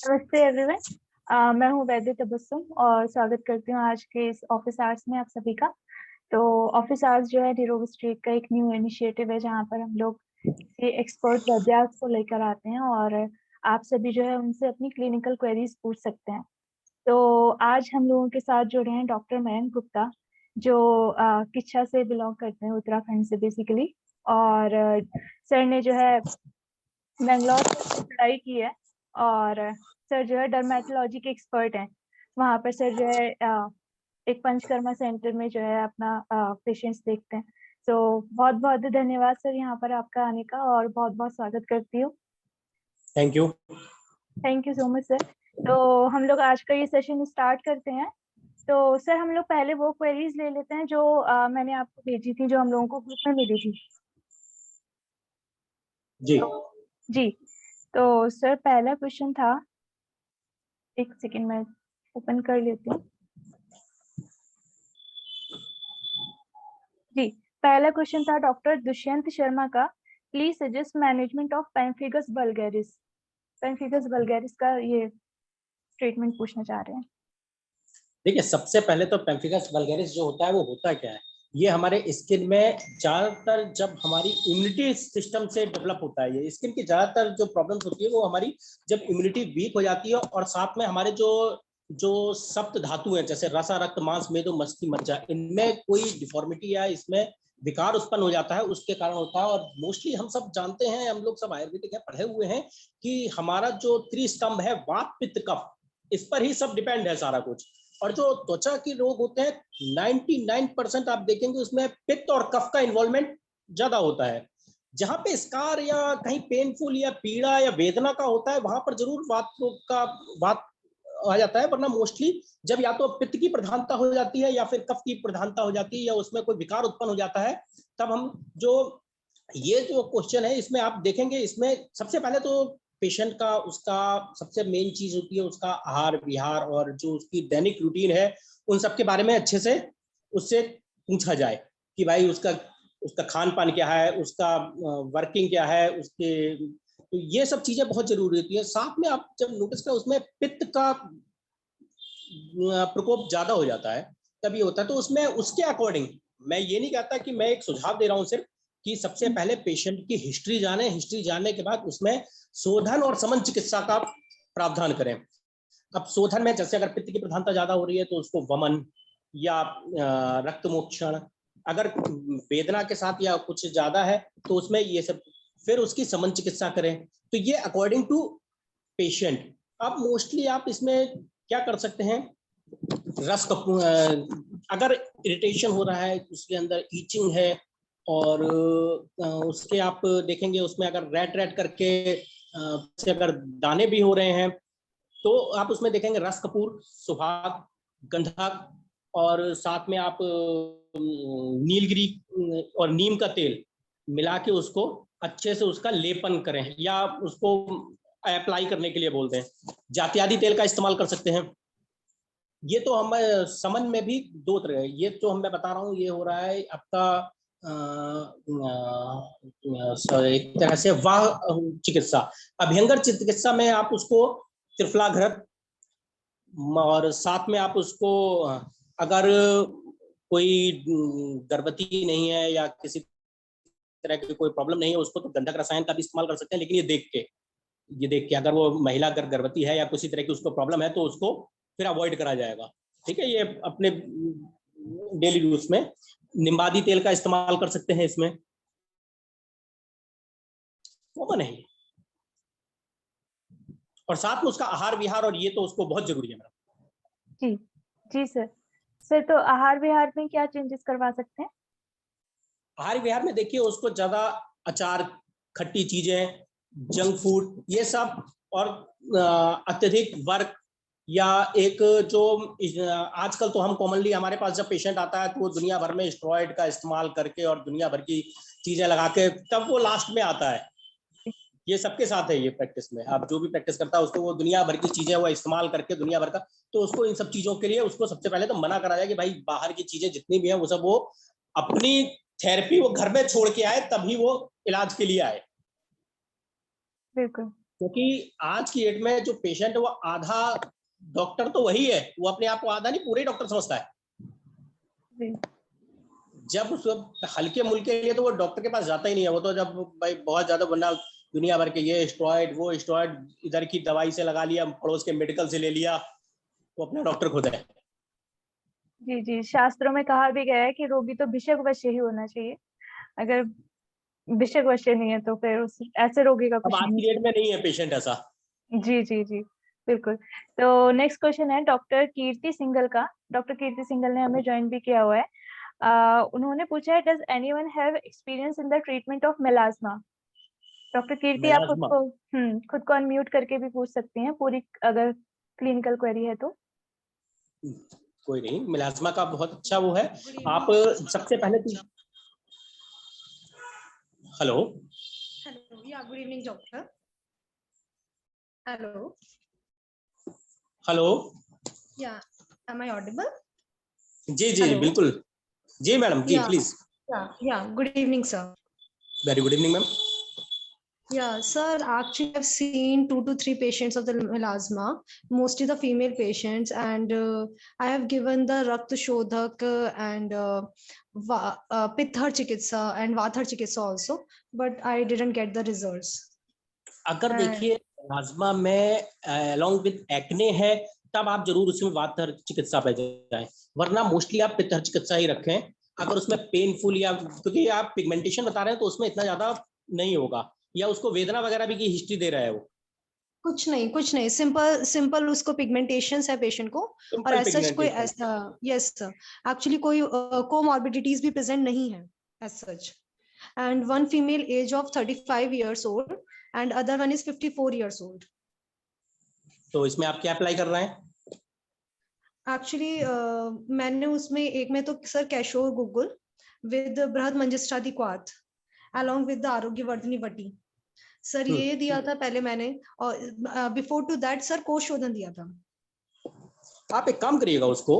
नमस्ते एवरीवन। मैं हूँ वैद्य तबस्सुम और स्वागत करती हूँ आज के इस ऑफिस आवर्स में आप सभी का। तो ऑफिस आवर्स जो है निरोग स्ट्रीट का एक न्यू इनिशिएटिव है जहाँ पर हम लोग किसी एक्सपर्ट वैद्यार्थ को लेकर आते हैं और आप सभी जो है उनसे अपनी क्लिनिकल क्वेरीज पूछ सकते हैं। तो आज हम लोगों के साथ जुड़े हैं डॉक्टर मयंक गुप्ता जो किच्छा से बिलोंग करते हैं, उत्तराखंड से बेसिकली। और सर ने जो है बेंगलोर से पढ़ाई की है और सर जो है डर्मेटोलॉजी के एक्सपर्ट हैं। वहाँ पर सर जो है एक पंचकर्मा सेंटर में जो है अपना पेशेंट्स देखते हैं। तो बहुत बहुत धन्यवाद सर यहाँ पर आपका आने का और बहुत बहुत स्वागत करती हूँ। Thank you so much sir. तो हम लोग आज का ये सेशन स्टार्ट करते हैं। तो सर हम लोग पहले वो क्वेरीज ले लेते हैं जो मैंने आपको भेजी थी, जो हम लोगों को ग्रुप में मिली थी जी। जी। तो सर पहला क्वेश्चन था, एक सेकेंड मैं ओपन कर लेती हूँ। जी, पहला क्वेश्चन था डॉक्टर दुष्यंत शर्मा का, please suggest management of pemphigus vulgaris. Pemphigus vulgaris का ये ट्रीटमेंट पूछना चाह रहे हैं। देखिए, सबसे पहले तो पेम्फिगस वल्गैरिस जो होता है वो होता क्या है। ये हमारे स्किन में ज्यादातर जब हमारी इम्यूनिटी सिस्टम से डेवलप होता है। ये स्किन की ज्यादातर जो प्रॉब्लम्स होती है वो हमारी जब इम्यूनिटी वीक हो जाती है और साथ में हमारे जो जो सप्त धातु है, जैसे रसा, रक्त, मांस, मेदो, मस्ति, मज्जा, इनमें कोई डिफॉर्मिटी या इसमें विकार उत्पन्न हो जाता है, उसके कारण होता है। और मोस्टली हम सब जानते हैं, हम लोग सब आयुर्वेदिक है, पढ़े हुए हैं कि हमारा जो त्रिस्तंभ है, वात, पित्त, कफ, इस पर ही सब डिपेंड है सारा कुछ। और जो त्वचा के रोग होते हैं 99% आप देखेंगे उसमें पित्त और कफ का इन्वॉल्वमेंट ज्यादा होता है। जहां पे स्कार या कहीं पेनफुल या पीड़ा या वेदना का होता है वहां पर जरूर वात रोग का वात आ जाता है, वरना मोस्टली जब या तो पित्त की प्रधानता हो जाती है या फिर कफ की प्रधानता हो जाती है या उसमें कोई विकार उत्पन्न हो जाता है, तब हम जो ये जो क्वेश्चन है इसमें आप देखेंगे, इसमें सबसे पहले तो पेशेंट का उसका सबसे मेन चीज होती है उसका आहार विहार और जो उसकी दैनिक रूटीन है, उन सब के बारे में अच्छे से उससे पूछा जाए कि भाई उसका उसका खान पान क्या है, उसका वर्किंग क्या है, उसके तो ये सब चीजें बहुत जरूरी होती है। साथ में आप जब नोटिस करें उसमें पित्त का प्रकोप ज्यादा हो जाता है, तब ये होता है। तो उसमें उसके अकॉर्डिंग मैं ये नहीं कहता कि मैं एक सुझाव दे रहा हूँ सिर्फ कि सबसे पहले पेशेंट की हिस्ट्री जाने, हिस्ट्री जानने के बाद उसमें शोधन और समन चिकित्सा का प्रावधान करें। अब शोधन में जैसे अगर पित्त की प्रधानता ज्यादा हो रही है तो उसको वमन या रक्त मोक्षण, अगर वेदना के साथ या कुछ ज्यादा है तो उसमें ये सब, फिर उसकी समन चिकित्सा करें। तो ये अकॉर्डिंग टू पेशेंट। अब मोस्टली आप इसमें क्या कर सकते हैं, रस कपूर, अगर इरिटेशन हो रहा है उसके अंदर ईचिंग है और उसके आप देखेंगे उसमें अगर रेड रेड करके से अगर दाने भी हो रहे हैं तो आप उसमें देखेंगे रस कपूर, सुहाग, गंधक और साथ में आप नीलगिरी और नीम का तेल मिला के उसको अच्छे से उसका लेपन करें या उसको अप्लाई करने के लिए बोलते हैं। जात्यादि तेल का इस्तेमाल कर सकते हैं। ये तो हम समन में भी दो तरह है। ये जो मैं बता रहा हूँ ये हो रहा है आपका एक तरह से वाह चिकित्सा। अभ्यंगर चिकित्सा में आप उसको त्रिफला घृत और साथ में आप उसको अगर कोई गर्भवती नहीं है या किसी तरह की कोई प्रॉब्लम नहीं है उसको तो गंधक रसायन का भी इस्तेमाल कर सकते हैं। लेकिन ये देख के अगर वो महिला अगर गर्भवती है या किसी तरह की उसको प्रॉब्लम है तो उसको फिर अवॉइड करा जाएगा। ठीक है, ये अपने डेली यूज में निम्बादी तेल का इस्तेमाल कर सकते हैं इसमें। वो नहीं, और साथ में उसका आहार विहार और ये तो उसको बहुत जरूरी है मेरा। जी जी सर तो आहार विहार में क्या चेंजेस करवा सकते हैं? आहार विहार में देखिए उसको ज्यादा अचार, खट्टी चीजें, जंक फूड ये सब और अत्यधिक वर्क या एक जो आजकल तो हम कॉमनली हमारे पास जब पेशेंट आता है तो वो दुनिया भर में स्टेरॉइड का इस्तेमाल करके और दुनिया भर की चीजें लगा के तब वो लास्ट में आता है। ये सबके साथ है ये प्रैक्टिस में, आप जो भी प्रैक्टिस करता है उसको वो दुनिया भर की चीजें वो इस्तेमाल करके दुनिया भर का, तो उसको इन सब चीजों के लिए उसको सबसे पहले तो मना करा जाए कि भाई बाहर की चीजें जितनी भी है वो सब वो अपनी थेरेपी वो घर में छोड़ के आए तभी वो इलाज के लिए आए। बिल्कुल। क्योंकि आज की डेट में जो पेशेंट है वो आधा डॉक्टर तो वही है, वो अपने आप को आधा नहीं पूरे डॉक्टर समझता है। जी जब उसको हल्के मुल्के के लिए तो वो डॉक्टर के पास जाता ही नहीं है, वो तो जब भाई बहुत ज्यादा वरना दुनिया भर के ये स्टेरॉइड वो स्टेरॉइड इधर की दवाई से लगा लिया, पड़ोस के मेडिकल से ले लिया, वो अपना डॉक्टर खुद है। जी जी, शास्त्रों में कहा भी गया है कि रोगी तो भिषक वश्य ही होना चाहिए। अगर भिषक वश्य नहीं है तो फिर उस ऐसे रोगी का अब कुछ आज नहीं की डेट में चलेगा। नहीं है पेशेंट ऐसा। जी जी जी, बिल्कुल। तो नेक्स्ट क्वेश्चन है डॉक्टर कीर्ति सिंघल का। डॉक्टर कीर्ति सिंघल ने हमें ज्वाइन भी किया हुआ है। उन्होंने पूछा है, does anyone have experience in the treatment of melasma? Doctor Kirti, आप मेलाज्मा खुद को अनम्यूट करके भी पूछ सकती हैं पूरी, अगर क्लिनिकल क्वेरी है तो। कोई नहीं, मेलाज्मा का बहुत अच्छा वो है। Good आप evening. सबसे पहले तो hello Hello. Yeah, good evening, doctor. Hello. Hello Yeah, am I audible? जी जी Hello. बिल्कुल, जी मैडम जी Yeah, please. yeah. Good evening, sir. Very good evening ma'am. Yeah, sir. Actually, I've seen 2 to 3 patients of the melasma, mostly the female patients, and I have given the Rakt Shodhak and Pithar Chikitsa and Vathar Chikitsa also, but I didn't get the results. अगर And देखिए melasma में along with acne है तब आप जरूर उसमें वातर चिकित्सा पे जाएं, वरना मोस्टली आप पित्तर चिकित्सा ही रखें। अगर उसमें पेनफुल या क्योंकि आप पिगमेंटेशन बता रहे हैं तो उसमें इतना ज्यादा नहीं होगा, या उसको वेदना वगैरह भी की हिस्ट्री दे रहा है वो। कुछ नहीं, सिंपल सिंपल उसको पिगमेंटेशंस है पेशेंट को, और सिंपल एज सच कोई पिगमेंटेशन। ऐसा, यस सर, एक्चुअली कोई कोमॉर्बिडिटीज भी प्रेजेंट नहीं है as such. And one female age of 35 years old and other one is 54 years old। तो इसमें आप क्या अप्लाई कर रहे हैं? एक्चुअली मैंने उसमें एक में तो सर कैशोर गुगुल विद बृहद मंजिष्ठादि क्वाथ along with the Arogyavardhini Vati sir, ये दिया था पहले मैंने, और बिफोर टू दैट सर कोशोधन दिया था। आप एक काम करिएगा उसको,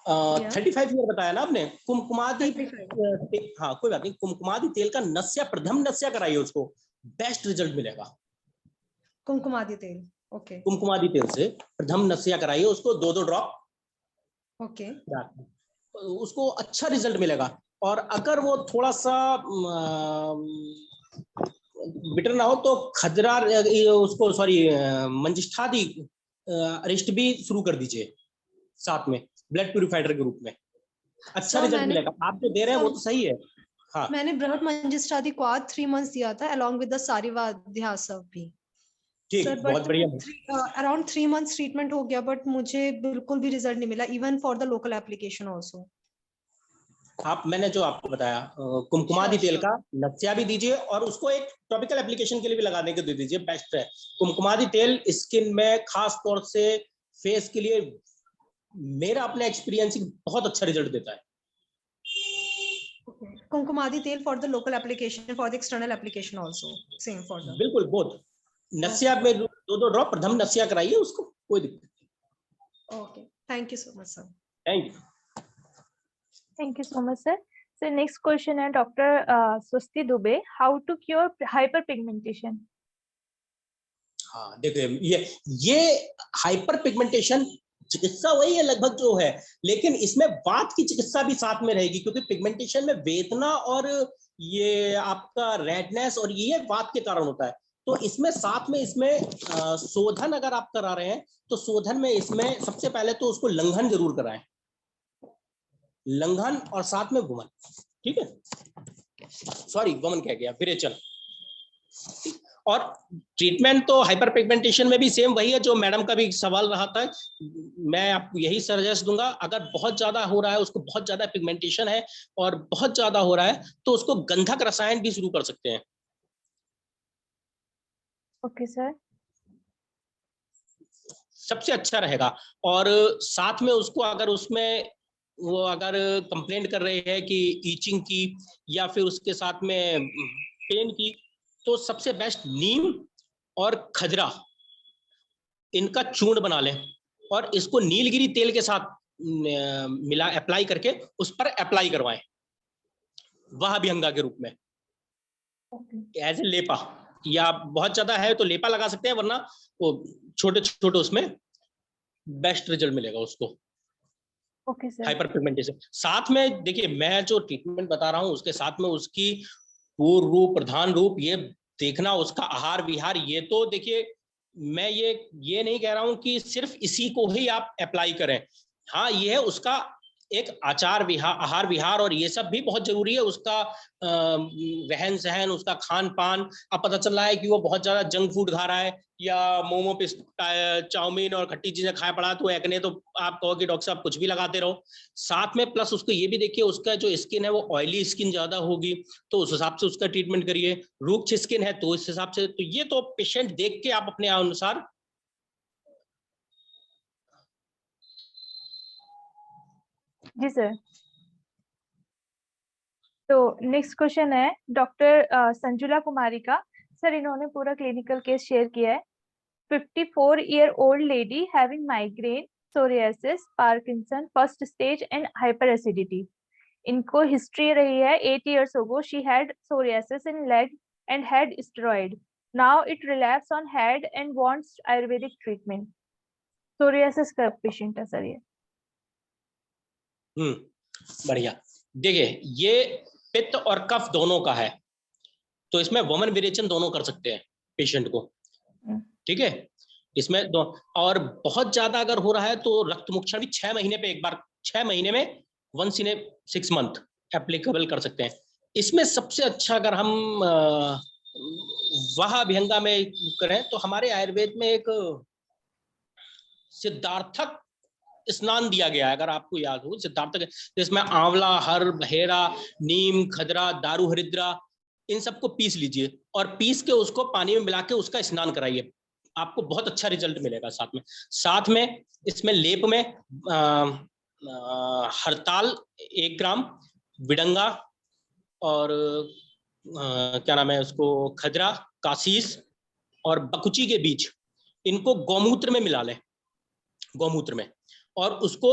Yeah. 35 ईयर बताया ना आपने, कुमकुमादि 35। हाँ कोई बात नहीं, कुमकुमादि तेल का नस्या प्रथम नस्या कराइए, उसको बेस्ट रिजल्ट मिलेगा। कुमकुमादि तेल, ओके कुमकुमादि तेल से प्रथम नस्या कराइए उसको 2-2 ड्रॉप, ओके उसको अच्छा रिजल्ट मिलेगा। और अगर वो थोड़ा सा बिटर ना हो तो खजरा उसको सॉरी मंजिष्ठादि अरिष्ट भी शुरू कर दीजिए साथ में ब्लड प्यूरिफाइडर के रूप में, अच्छा सर रिजल्ट मैंने मिलेगा। आप जो दे रहे हैं वो तो सही है। हाँ मैंने बृहद मंजिष्ठादि क्वाथ 3 months दिया था along with the सारीवाध्यासव भी ठीक, सर, बहुत बट बढ़िया। अराउंड 3 months ट्रीटमेंट हो गया, बट मुझे बिल्कुल भी रिजल्ट नहीं मिला, even for the local application also. आप मैंने जो आपको बताया कुमकुमादि तेल का नस्या भी दीजिए और उसको एक टॉपिकल एप्लीकेशन के लिए भी लगाने के दे दीजिए, बेस्ट है। कुमकुमादि तेल स्किन में खास तौर से फेस के लिए मेरा अपना एक्सपीरियंस बहुत अच्छा रिजल्ट देता है। कुमकुमादि तेल for the local application, for the external application also same for the, बिल्कुल बोथ नस्या में 2-2 ड्रॉप प्रथम नस्या कराइए उसको, कोई दिक्कत नहीं। Okay, thank you so much sir. Thank you. Thank you so much sir. Sir next question है doctor Swasti Dubey, how to cure hyper pigmentation? हाँ देखिए ये हाइपर पिगमेंटेशन चिकित्सा वही है लगभग जो है, लेकिन इसमें वात की चिकित्सा भी साथ में रहेगी, क्योंकि पिगमेंटेशन में वेदना और ये आपका रेडनेस और ये वात के कारण होता है। तो इसमें साथ में इसमें शोधन अगर आप करा रहे हैं तो शोधन में इसमें सबसे पहले तो उसको लंघन जरूर कराएं, लंघन और साथ में वमन, ठीक है, सॉरी वमन कह गया, विरेचन। और ट्रीटमेंट तो हाइपर पिगमेंटेशन में भी सेम वही है जो मैडम का भी सवाल रहा था। मैं आपको यही सजेस्ट दूंगा, अगर बहुत ज्यादा हो रहा है, उसको बहुत ज्यादा पिगमेंटेशन है और बहुत ज्यादा हो रहा है तो उसको गंधक रसायन भी शुरू कर सकते हैं। ओके सर, सबसे अच्छा रहेगा। और साथ में उसको अगर उसमें वो अगर कंप्लेंट कर रहे हैं कि ईचिंग की या फिर उसके साथ में पेन की, तो सबसे बेस्ट नीम और खजरा इनका चूर्ण बना लें और इसको नीलगिरी तेल के साथ मिला अप्लाई करके उस पर अप्लाई करवाएं, वह अभिहंगा के रूप में एज ए लेपा। या बहुत ज्यादा है तो लेपा लगा सकते हैं, वरना वो छोटे छोटे उसमें बेस्ट रिजल्ट मिलेगा उसको। Okay sir. हाइपर पिगमेंटेशन साथ में देखिए, मैं जो ट्रीटमेंट बता रहा हूँ उसके साथ में उसकी पूर्ण रूप, प्रधान रूप, ये देखना, उसका आहार विहार, ये तो देखिए मैं ये नहीं कह रहा हूं कि सिर्फ इसी को ही आप अप्लाई करें। हाँ, ये है उसका एक आचार विहार, आहार विहार, और ये सब भी बहुत जरूरी है। उसका रहन सहन, उसका खान पान। अब पता चल रहा है कि वो बहुत ज्यादा जंक फूड खा रहा है, या मोमो, चाउमीन और खट्टी चीजें खाया पड़ा, तो एक्ने, तो आप कहो कि डॉक्टर साहब कुछ भी लगाते रहो। साथ में प्लस उसको ये भी देखिए, उसका जो स्किन है वो ऑयली स्किन ज्यादा होगी, तो उस हिसाब से उसका ट्रीटमेंट करिए। रूक्ष स्किन है तो इस हिसाब से, तो ये तो पेशेंट देख के आप अपने अनुसार। जी सर। तो नेक्स्ट क्वेश्चन है डॉक्टर संजुला कुमारी का। सर, इन्होंने पूरा क्लिनिकल केस शेयर किया है। 54-year-old lady having migraine, psoriasis, Parkinson, first stage and hyperacidity. इनको हिस्ट्री रही है 8 years ago she had psoriasis in leg and had steroid. Now it relapsed on head and wants Ayurvedic treatment. psoriasis का patient है sir ये। बढ़िया। देखिए, ये पित्त और कफ दोनों का है, तो इसमें वमन विरेचन दोनों कर सकते हैं पेशेंट को। ठीक है, इसमें दो। और बहुत ज्यादा अगर हो रहा है तो रक्त मुक्षण भी 6 महीने पे एक बार, 6 महीने में, once in a 6 month applicable कर सकते हैं। इसमें सबसे अच्छा अगर हम वह अभियंगा में करें तो हमारे आयुर्वेद में एक सिद्धार्थक स्नान दिया गया है, अगर आपको याद हो, सिद्धार्थक, जिसमें आंवला, हर, बहेरा, नीम, खजरा, दारू हरिद्रा, इन सबको पीस लीजिए और पीस के उसको पानी में मिला के उसका स्नान कराइए, आपको बहुत अच्छा रिजल्ट मिलेगा। साथ में इसमें लेप में हरताल 1 ग्राम, विडंगा और क्या नाम है उसको, खजरा, काशीस और बकुची के बीज, इनको गौमूत्र में मिला लें, गौमूत्र में, और उसको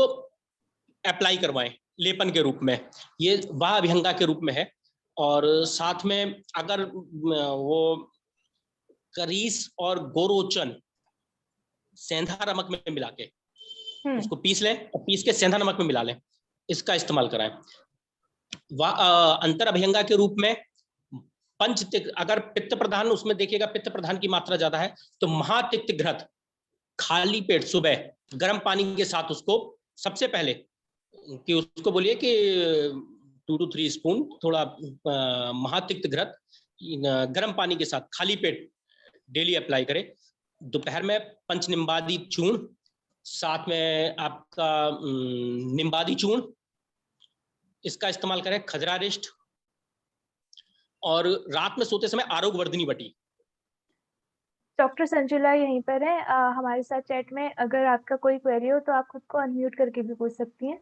अप्लाई करवाएं लेपन के रूप में। ये वाह अभिहंगा के रूप में है। और साथ में अगर वो करीस और गोरोचन सेंधा नमक में मिला के उसको पीस लें, और पीस के सेंधा नमक में मिला लें, इसका इस्तेमाल कराएं। अंतर अभियंगा के रूप में पंचतिक्त, अगर पित्त प्रधान, उसमें देखिएगा पित्त प्रधान की मात्रा ज्यादा है, तो महातिक्त घृत खाली पेट सुबह गर्म पानी के साथ उसको, सबसे पहले कि उसको बोलिए कि 2 to 3 स्पून थोड़ा महातिक्त घृत गर्म पानी के साथ खाली पेट डेली अप्लाई करें। दोपहर में पंचनिम्बादी चूर्ण, साथ में आपका निम्बादी चूर्ण, इसका इस्तेमाल करें, खजरारिष्ट, और रात में सोते समय आरोग्यवर्धिनी बटी। डॉक्टर संजुला यहीं पर है हमारे साथ चैट में। अगर आपका कोई क्वेरी हो तो आप खुद को अनम्यूट करके भी पूछ सकती हैं।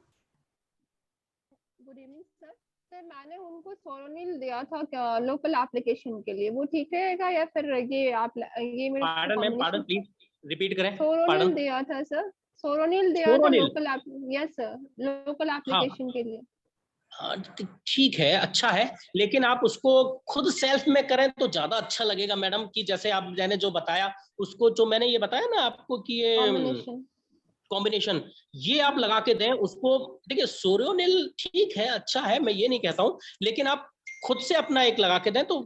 Good evening sir. सर, मैंने उनको सोरोनिल दिया था लोकल एप्लीकेशन के लिए, वो ठीक रहेगा या फिर ये आप ये मेरे पार्डन प्लीज रिपीट करें। सोरोनिल दिया था सर, सोरोनिल दिया था local, yes sir, local application के लिए। हाँ ठीक है, अच्छा है, लेकिन आप उसको खुद सेल्फ में करें तो ज्यादा अच्छा लगेगा मैडम, कि जैसे आप मैंने जो बताया उसको, जो मैंने ये बताया ना आपको कि ये कॉम्बिनेशन ये आप लगा के दें उसको। देखिए सोरोनिल ठीक है, अच्छा है, मैं ये नहीं कहता हूँ, लेकिन आप खुद से अपना एक लगा के दें तो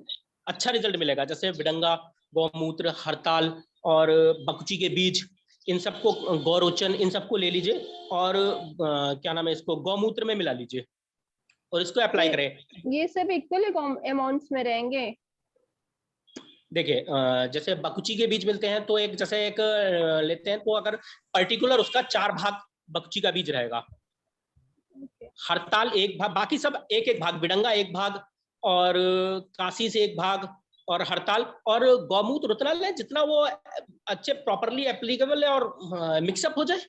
अच्छा रिजल्ट मिलेगा। जैसे विडंगा, गौमूत्र, हरताल और बकुची के बीज, इन सबको, गौरोचन, इन सबको ले लीजिए और क्या नाम है इसको, गौमूत्र में मिला लीजिए और इसको अप्लाई करें। ये सब इक्वल अमाउंट्स में रहेंगे? देखिए जैसे बकुची के बीज मिलते हैं तो एक, जैसे एक लेते हैं तो अगर पर्टिकुलर उसका 4 भाग बकुची का बीज रहेगा, हरताल 1 भाग, बाकी सब एक एक भाग, विडंगा 1 भाग और काशी से 1 भाग और हरताल, और गौमूत्र उतना लें जितना वो अच्छे प्रॉपरली एप्लीकेबल है और मिक्सअप हो जाए।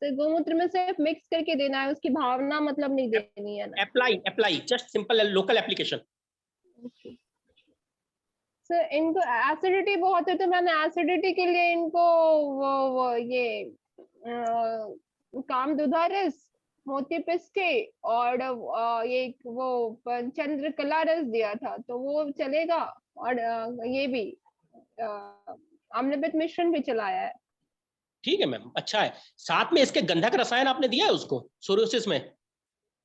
तो गौमूत्र में सिर्फ मिक्स करके देना है, उसकी भावना मतलब नहीं देनी है ना? Apply just simple local application. Sir, इनको एसिडिटी बहुत है, तो मैंने एसिडिटी के लिए इनको वो ये कामदुधा रस मोती पिस्के और ये वो चंद्रकला रस दिया था, तो वो चलेगा। और ये भी अम्लपित मिश्रण भी चलाया है। ठीक है मैम, अच्छा है। साथ में इसके गंधक रसायन आपने दिया है उसको सोरियोसिस में?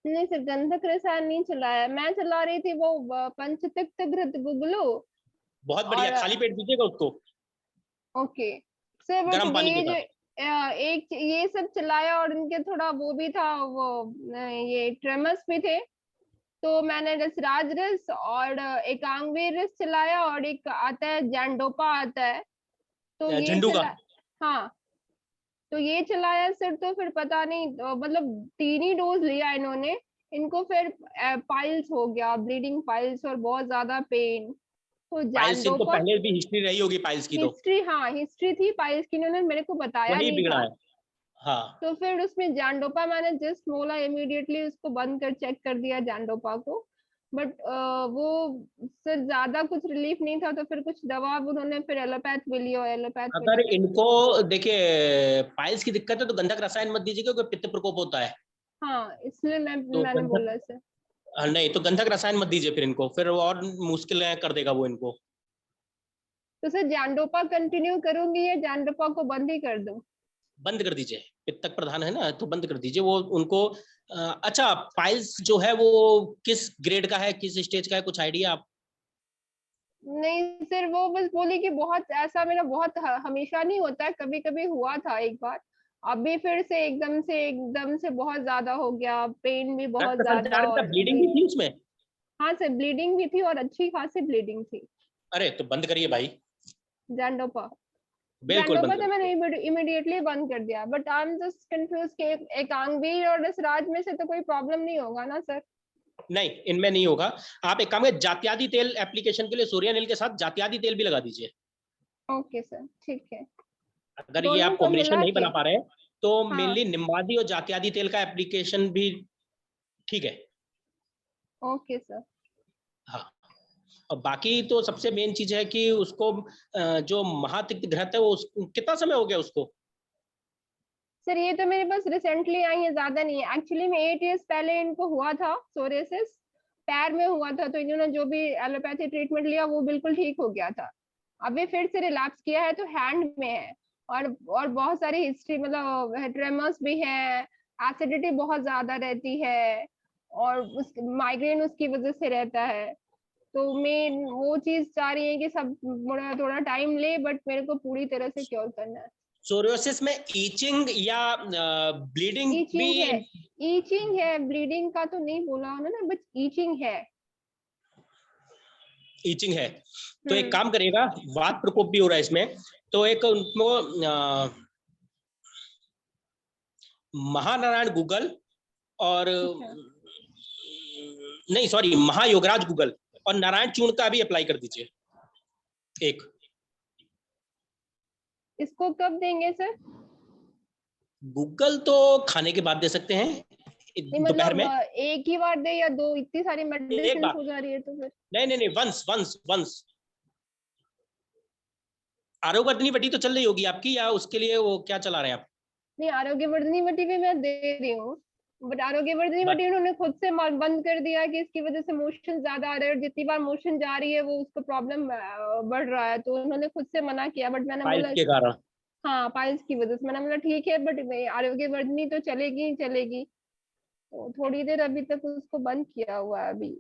नहीं सर, गंधक रसायन नहीं चलाया, मैं चला रही थी वो पंचतिक्त घृत गुगलो। बहुत बढ़िया, और खाली पेट दीजिएगा उसको ओके सर, बट गर्म पानी ये के जो साथ। एक ये सब चलाया, और इनके थोड़ा वो भी था, वो ये ट्रेमस भी थे, तो मैंने रसराज रस और एकांगवीर रस चलाया, और एक आता है जैंडोपा आता है, तो ये झंडू का। चला। हाँ, तो ये चलाया सर, तो फिर पता नहीं मतलब 3 ही डोज लिया इन्होंने, इनको फिर पाइल्स हो गया, ब्लीडिंग पाइल्स, और बहुत ज्यादा पेन। तो पाइल्स इनको जैंडोपा पहले भी हिस्ट्री रही होगी पाइल्स की, तो हिस्ट्री, हाँ हिस्ट्री थी पाइल्स की, इन्होंने मेरे को बताया वही नहीं बिगड़ा था। है। हाँ, तो फिर उसमें जैंडोपा मैंने जस्ट मोला, इमीडिएटली उसको बंद कर चेक कर दिया जैंडोपा को, बट वो सर ज्यादा कुछ रिलीफ नहीं था, तो फिर कुछ दवा उन्होंने फिर एलोपैथ भी लिया, एलोपैथ में अगर भी। इनको देखिए पाइल्स की दिक्कत है तो गंधक रसायन मत दीजिएगा, क्योंकि पित्त प्रकोप होता है। हाँ, इसलिए तो मैंने गंधक, बोला सर। नहीं तो गंधक रसायन मत दीजिए फिर इनको, फिर वो और मुश्किल कर देगा वो इनको। तो सर जैंडोपा कंटिन्यू करूंगी या जैंडोपा को बंद ही कर दूं? बंद कर दीजिए, पित्तक प्रधान है ना, तो बंद कर दीजिए वो उनको। अच्छा, पाइल्स जो है वो किस ग्रेड का है, किस स्टेज का है, कुछ आइडिया आप? नहीं सर, वो बस बोली कि बहुत ऐसा मेरा बहुत हमेशा नहीं होता है, कभी कभी हुआ था एक बार, अभी फिर से एकदम से बहुत ज्यादा हो गया, पेन भी बहुत रक्त ज्यादा, संचार का और ब्लीडिंग भी थी उसमें? हाँ सर, ब्लीडिंग भी थी, और अच्छी खासी ब्लीडिंग थी। अरे तो बंद करिए भाई, जैंडोपा बिल्कुल जैंडोपा बंद तो करिए। मैंने इमीडिएटली बंद कर दिया, but I am just confuse कि एकांगवीर और रसराज में से तो कोई प्रॉब्लम नहीं होगा ना सर? नहीं, इनमें नहीं होगा। आप एक काम करें, जात्यादि तेल एप्लीकेशन के लिए सोरियानिल के साथ जात्यादि तेल भी लगा दीजिए। ओके सर, ठीक है। अगर ये दोनों आप को कॉम्बिनेशन मिला नहीं के। बना पा रहे हैं तो हाँ, मेनली निम्बादी और जात्यादि तेल का एप्लीकेशन भी ठीक है। Okay sir. हाँ, और बाकी तो सबसे मेन चीज है कि उसको जो महातिक्त घृत है वो कितना समय हो गया उसको? सर ये तो मेरे पास रिसेंटली आई है, ज्यादा नहीं है, एक्चुअली में 8 इयर्स पहले इनको हुआ था सोरेसिस, पैर में हुआ था, तो इन्होंने जो भी एलोपैथी ट्रीटमेंट लिया वो बिल्कुल ठीक हो गया था। अभी फिर से रिलैप्स किया है, तो हैंड में है, और बहुत सारी हिस्ट्री, मतलब ट्रेमर्स भी है, एसिडिटी बहुत ज्यादा रहती है, और उस माइग्रेन उसकी वजह से रहता है। तो मेन वो चीज चाह रही है कि सब थोड़ा थोड़ा टाइम ले, बट मेरे को पूरी तरह से क्योर करना है। सोरियोसिस में ईचिंग या ब्लीडिंग भी? ईचिंग है, ईचिंग है, ब्लीडिंग का तो नहीं बोला उन्होंने, बट ईचिंग है। ईचिंग है तो एक हम्म। काम करिएगा, वात प्रकोप भी हो रहा है इसमें, तो एक उनको महानारायण गूगल और अच्छा, नहीं सॉरी महायोगराज गूगल और नारायण चूर्ण का भी अप्लाई कर दीजिए एक। इसको कब देंगे सर? गूगल तो खाने के बाद दे सकते हैं, नहीं दोपहर मतलब में। एक ही बार दे या दो? इतनी सारी एक मेडिसिन बार, हो जा रही है तो फिर। नहीं नहीं नहीं, वंस वंस वंस। आरोग्यवर्धिनी वटी तो चल रही होगी आपकी, या उसके लिए वो क्या चला रहे हैं आप? नहीं, आरोग्यवर्धिनी वटी भी मैं दे रही हूँ, बट आरोग्यवर्धिनी बस वटी उन्होंने खुद से बंद कर दिया कि इसकी वजह से मोशन ज्यादा आ रहे हैं, और जितनी बार मोशन जा रही है वो उसको प्रॉब्लम बढ़ रहा है, तो उन्होंने खुद से मना किया, बट मैंने पाइल्स बोला के कारण। हाँ पाइल्स की वजह से, मैंने बोला ठीक है, बट आरोग्यवर्धिनी तो चलेगी ही चलेगी, तो थोड़ी देर अभी तक उसको बंद किया हुआ है अभी।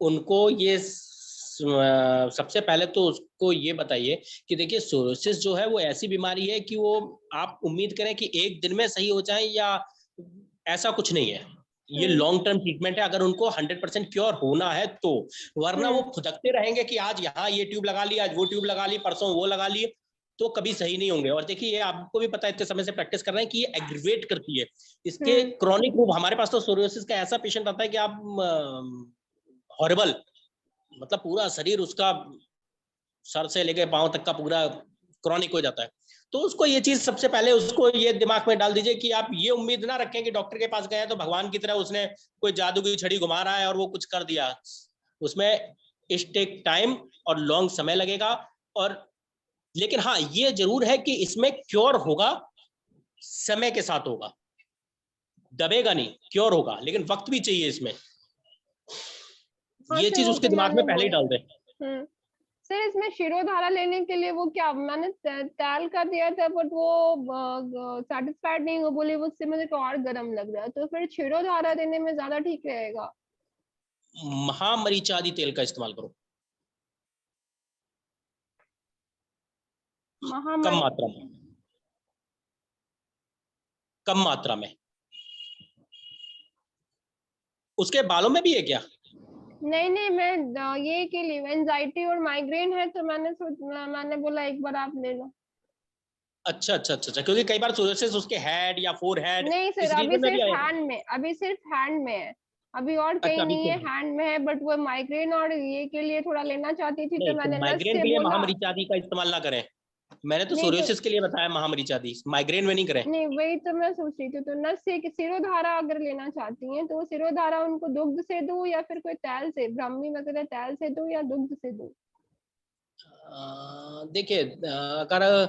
उनको ये सबसे पहले तो उसको ये बताइए कि देखिए सोरोसिस जो है वो ऐसी बीमारी है कि वो आप उम्मीद करें कि एक दिन में सही हो जाए, या ऐसा कुछ नहीं है। ये लॉन्ग टर्म ट्रीटमेंट है, अगर उनको 100% क्योर होना है तो, वरना वो फुदकते रहेंगे कि आज यहाँ ये ट्यूब लगा ली, आज वो ट्यूब लगा ली, परसों वो लगा ली, तो कभी सही नहीं होंगे। और देखिए ये आपको भी पता है, इतने समय से प्रैक्टिस कर रहे हैं कि ये एग्रीवेट करती है। इसके क्रॉनिक रूप, हमारे पास तो सोरियोसिस का ऐसा पेशेंट आता है कि आप हॉरिबल, मतलब पूरा शरीर उसका सर से लेके पांव तक का पूरा क्रॉनिक हो जाता है। तो उसको ये चीज सबसे पहले उसको ये दिमाग में डाल दीजिए कि आप ये उम्मीद ना रखें कि डॉक्टर के पास गए तो भगवान की तरह उसने कोई जादू की छड़ी घुमा रहा है और वो कुछ कर दिया। उसमें टेक टाइम और लॉन्ग समय लगेगा। और लेकिन हाँ ये जरूर है कि इसमें क्योर होगा, समय के साथ होगा। दबेगा नहीं, क्योर होगा, लेकिन वक्त भी चाहिए इसमें। हाँ ये सर, चीज वो उसके तो दिमाग मैंने में पहले ही बोला। डाल दे। सर इसमें शिरोधारा लेने के लिए वो क्या, मैंने टैल का दिया था बट वो सेटिस्फाइड नहीं, वो बोली मुझसे मुझे तो और गर्म लग रहा है, तो फिर शिरोधारा देने में ज्यादा ठीक रहेगा। महामरीचादि तेल का इस्तेमाल करो, कम महामरी मात्रा में, कम मात्रा में। उसके बालों में भी है क्या? नहीं नहीं, मैं ये के लिए एंजाइटी और माइग्रेन है, तो मैंने बोला एक बार आप ले लो। अच्छा अच्छा अच्छा अच्छा, क्योंकि कई बार सोरियासिस उसके हेड या फोर हेड नहीं सर, इस अभी रीजन में भी सिर्फ आएगा। हैंड में, अभी सिर्फ हैंड में है, अभी और अच्छा कहीं अभी नहीं से है, हैंड में है, बट वो माइग्रेन और ये के लिए थोड़ा लेना चाहती थी, नहीं, तो तो मैंने नर्स माइग्रेन से के लिए बोला। महामरीचादी का इस्तेमाल ना करें। मैंने तो नहीं तो सोरियासिस के लिए बताया महामरीचादी, माइग्रेन में नहीं करें। नहीं, वही तो मैं सोच रही थी, तो नर्स से कि सिरोधारा अगर लेना चाहती हैं तो सिरोधारा उनको दुग्ध से दूं या फिर कोई तेल से, ब्राह्मी वगैरह तेल से दूं या दुग्ध से दूं? देखिए, अगर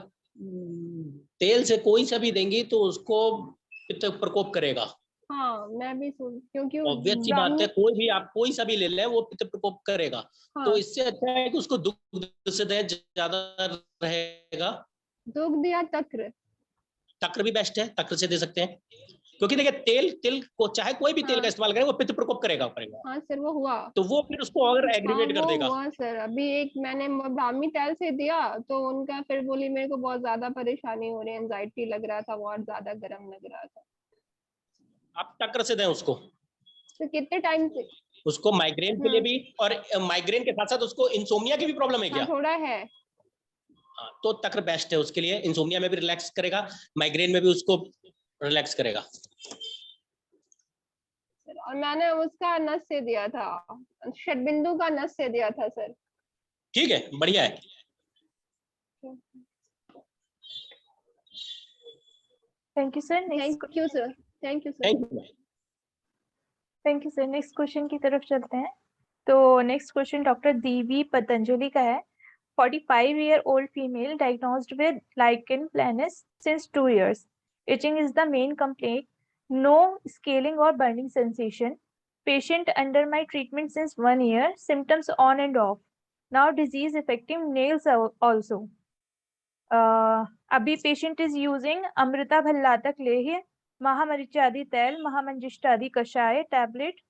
तेल से कोई सा भी देंगी तो उसको पित्त प्रकोप करेगा। हाँ मैं भी सोच, क्योंकि ऑब्वियस सी बात है, ब्राह्मी। कोई भी आप कोई सा भी ले लें वो पित्त प्रकोप करेगा। तो हाँ, इससे अच्छा है कि उसको दुग्ध से दें, ज्यादा रहेगा। दुग्ध या तक्र? तक्र भी बेस्ट है, तक्र से दे सकते हैं, क्योंकि देखिए तेल तिल को चाहे कोई भी तेल का हाँ इस्तेमाल करें वो पित्त प्रकोप करेगा। हाँ सर, वो हुआ। तो वो फिर उसको और हाँ एग्रीवेट कर वो देगा। हुआ सर, अभी एक मैंने ब्राह्मी तेल से दिया, तो उनका फिर बोली मेरे को बहुत ज्यादा परेशानी हो रही है, एंजाइटी लग रहा था, बहुत ज्यादा गर्म लग रहा था। आप टक्कर से दें उसको, तो कितने टाइम से? उसको माइग्रेन के लिए भी, और माइग्रेन के साथ साथ उसको इंसोम्निया की भी प्रॉब्लम है हाँ क्या? थोड़ा है। हाँ, तो तक्र बेस्ट है उसके लिए, इंसोम्निया में भी रिलैक्स करेगा, माइग्रेन में भी उसको रिलैक्स करेगा। और मैंने उसका नस से दिया था, षडबिंदु का नस से दिया था सर। ठीक है, बढ़िया है। Thank you sir. Next thank you sir, thank you sir. Thank you. Thank you sir. Next question की तरफ चलते हैं। तो नेक्स्ट क्वेश्चन डॉक्टर दीवी पतंजलि का है। 45-year-old female diagnosed with lichen planus since 2 years. Itching is the main complaint. No scaling or burning sensation. Patient under my treatment since 1 year. Symptoms on and off. Now disease affecting nails also. अभी patient is using Amrita भल्लातक लेह्य, महामरीचादि तैल, महामंजिष्टादि कषाय tablet.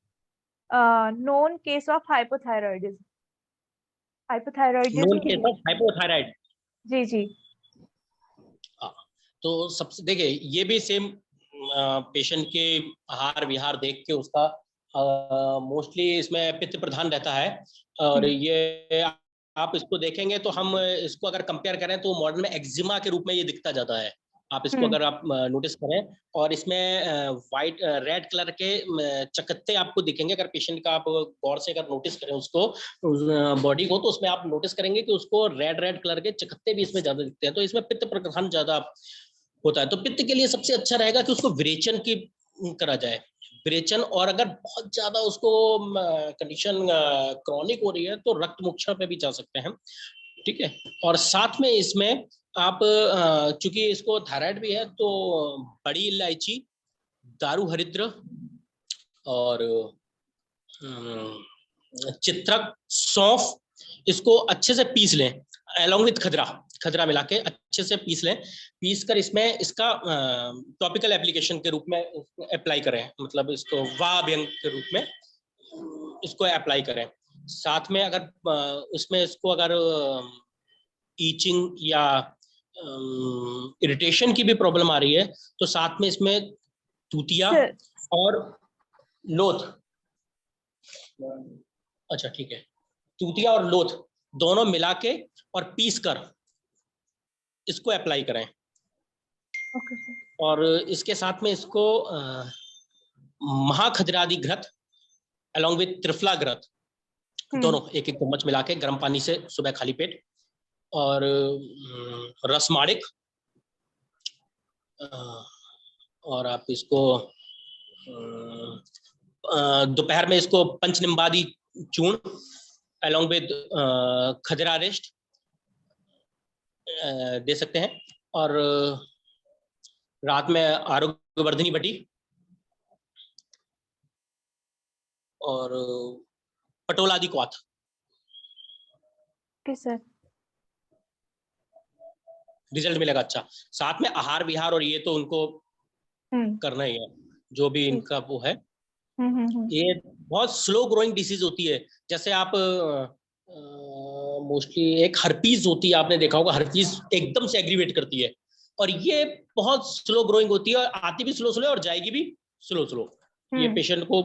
Known case of hypothyroidism. Known hypothyroidism case of hypothyroid. जी जी। तो सबसे देखिए, ये भी सेम पेशेंट के आहार विहार देख के उसका मोस्टली इसमें पित्त प्रधान रहता है। और ये आप इसको देखेंगे तो हम इसको अगर कंपेयर करें तो मॉडर्न में एक्जिमा के रूप में ये दिखता जाता है। आप इसको अगर आप नोटिस करें, और इसमें वाइट रेड कलर के चकत्ते आपको दिखेंगे। अगर पेशेंट का आप गौर से अगर नोटिस करें उसको, बॉडी को, तो उसमें आप नोटिस करेंगे कि उसको रेड रेड कलर के चकत्ते भी इसमें ज्यादा दिखते हैं। तो इसमें पित्त प्रधान ज्यादा होता है। तो पित्त के लिए सबसे अच्छा रहेगा कि उसको विरेचन की करा जाए, विरेचन। और अगर बहुत ज्यादा उसको कंडीशन क्रॉनिक हो रही है तो रक्त मोक्षण पे भी जा सकते हैं। ठीक है। और साथ में इसमें आप चूंकि इसको थायराइड भी है तो बड़ी इलायची, दारू हरिद्र और चित्रक, सौंफ, इसको अच्छे से पीस लें अलॉन्ग विथ खजरा मिला के अच्छे से पीस लें। पीस कर इसमें इसका टॉपिकल एप्लीकेशन के रूप में अप्लाई करें, मतलब इसको वाभ्यंग के रूप में इसको अप्लाई करें। साथ में अगर उसमें इसको अगर ईचिंग या इरिटेशन की भी प्रॉब्लम आ रही है तो साथ में इसमें तूतिया और लोथ, अच्छा ठीक है, तूतिया और लोथ दोनों मिला के और पीस कर इसको अप्लाई करें। और इसके साथ में इसको महाखजरादि घृत अलॉन्ग विथ त्रिफला घृत दोनों एक एक चम्मच मिला के गर्म पानी से सुबह खाली पेट, और रसमाणिक, और आप इसको दोपहर में इसको पंचनिम्बादी चूर्ण अलॉन्ग विद खजरा रेस्ट दे सकते हैं। और रात में आरोग्यवर्धिनी बटी और पटोलादि क्वाथ। Okay sir. रिजल्ट मिलेगा अच्छा। साथ में आहार विहार और ये तो उनको करना ही है, जो भी इनका वो है। ये बहुत स्लो ग्रोइंग डिसीज होती है। जैसे आप मोस्टली एक हर्पीज होती है, आपने देखा होगा, हर्पीज एकदम से एग्रीवेट करती है, और ये बहुत स्लो ग्रोइंग होती है, और आती भी स्लो स्लो और जाएगी भी स्लो स्लो। ये पेशेंट को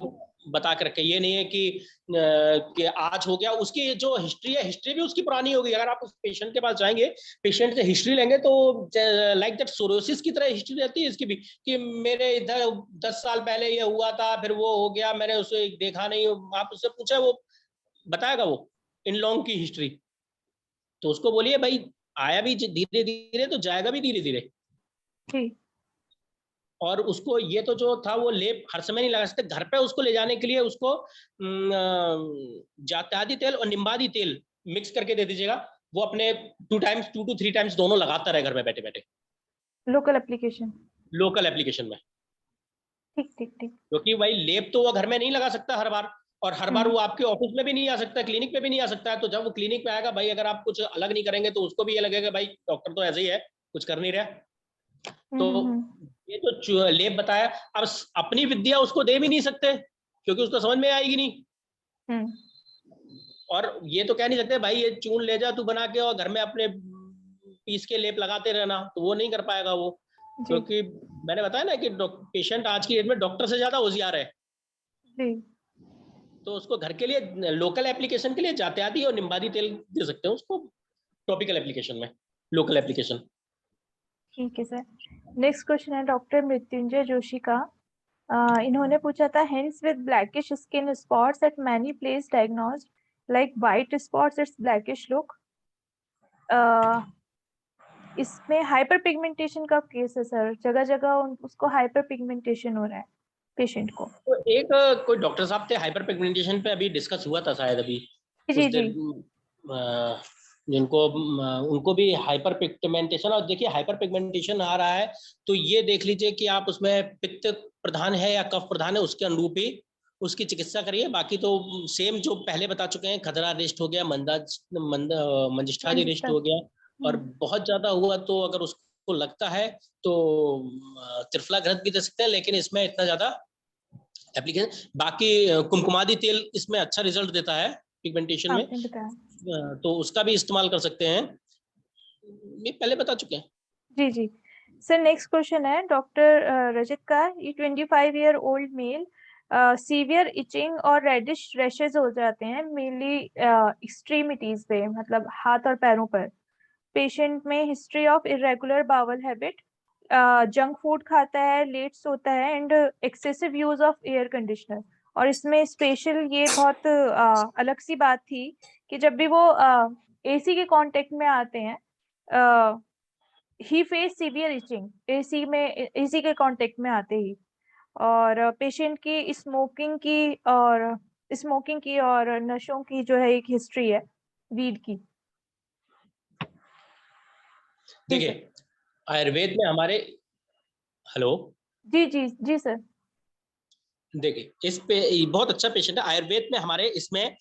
बता के रखे, ये नहीं है कि आज हो गया। उसकी जो हिस्ट्री है, हिस्ट्री भी उसकी पुरानी होगी। अगर आप उस पेशेंट के पास जाएंगे, पेशेंट से हिस्ट्री लेंगे, तो लाइक दैट सोरोसिस की तरह हिस्ट्री रहती है इसकी भी, कि मेरे इधर 10 साल पहले ये हुआ था, फिर वो हो गया, मैंने उसे देखा नहीं। आप उससे पूछे, वो बताएगा वो इन लॉन्ग की हिस्ट्री। तो उसको बोलिए भाई, आया भी धीरे धीरे तो जाएगा भी धीरे धीरे। और उसको ये तो जो था वो लेप हर समय नहीं लगा सकते। घर पे उसको ले जाने के लिए उसको जात्यादि तेल और निम्बादि तेल मिक्स करके दे दीजिएगा। वो अपने 2 to 3 टाइम्स दोनों लगाता रहे घर में बैठे बैठे, लोकल एप्लीकेशन में। ठीक ठीक ठीक। क्योंकि भाई लेप तो वो घर में नहीं लगा सकता हर बार, और हर बार वो आपके ऑफिस में भी नहीं आ सकता, क्लिनिक पे भी नहीं आ सकता है। तो जब वो क्लिनिक पे आएगा भाई, अगर आप कुछ अलग नहीं करेंगे तो उसको भी ये लगेगा भाई डॉक्टर तो ऐसे ही है, कुछ कर नहीं रहा। तो ये तो लेप बताया, अब अपनी विद्या उसको दे भी नहीं सकते, क्योंकि उसको समझ में आएगी नहीं। और ये तो कह नहीं सकते भाई ये चून ले जा तू बना के, और घर में अपने पीस के लेप लगाते रहना, तो वो नहीं कर पाएगा वो। क्योंकि मैंने बताया ना कि पेशेंट आज की डेट में डॉक्टर से ज्यादा होशियार है। तो उसको घर के लिए, लोकल एप्लीकेशन के लिए जात्यादि और निम्बादि तेल दे सकते हैं उसको, टॉपिकल एप्लीकेशन में, लोकल एप्लीकेशन। ठीक है सर। नेक्स्ट क्वेश्चन है डॉक्टर मृत्युंजय जोशी का। इन्होंने पूछा था, hence with blackish skin spots at many places diagnosed like white spots, its blackish look. इसमें हाइपर पिगमेंटेशन का केस है सर, जगह जगह उसको हाइपर पिगमेंटेशन हो रहा है पेशेंट को। तो एक कोई डॉक्टर साहब थे, हाइपर पिगमेंटेशन पे अभी डिस्कस हुआ था शायद अभी जी जी। जिनको उनको भी हाइपर पिगमेंटेशन, और देखिए हाइपर पिगमेंटेशन आ रहा है तो ये देख लीजिए कि आप उसमें पित्त प्रधान है या कफ प्रधान है, उसके अनुरूप ही उसकी चिकित्सा करिए। बाकी तो सेम जो पहले बता चुके हैं, खदरा रिस्ट हो गया, मंजिष्ठादि रिस्ट हो गया, और बहुत ज्यादा हुआ तो अगर उसको लगता है तो त्रिफला घृत भी दे सकते हैं, लेकिन इसमें इतना ज्यादा एप्लीकेशन। बाकी कुमकुमादि तेल इसमें अच्छा रिजल्ट देता है पिगमेंटेशन में, तो उसका भी इस्तेमाल कर सकते हैं, ये पहले बता चुके हैं। जी जी सर। नेक्स्ट क्वेश्चन है डॉक्टर रजत का। ये 25 year old male, severe itching और रेडिश रैशेज हो जाते हैं मेनली एक्सट्रीमिटीज पे, मतलब हाथ और पैरों पर। पेशेंट में history of irregular bowel habit, junk food खाता है, लेट सोता है, and excessive use of air conditioner. और इसमें स्पेशल ये बहुत अलग सी बात थी कि जब भी वो एसी के कांटेक्ट में आते हैं, ही फेस सीवियर इचिंग एसी के कांटेक्ट में आते ही। और पेशेंट की स्मोकिंग की और नशों की जो है एक हिस्ट्री है, वीड की। देखिए आयुर्वेद में हमारे, हेलो जी जी जी सर। देखिए इस पे बहुत अच्छा पेशेंट है आयुर्वेद में हमारे। इसमें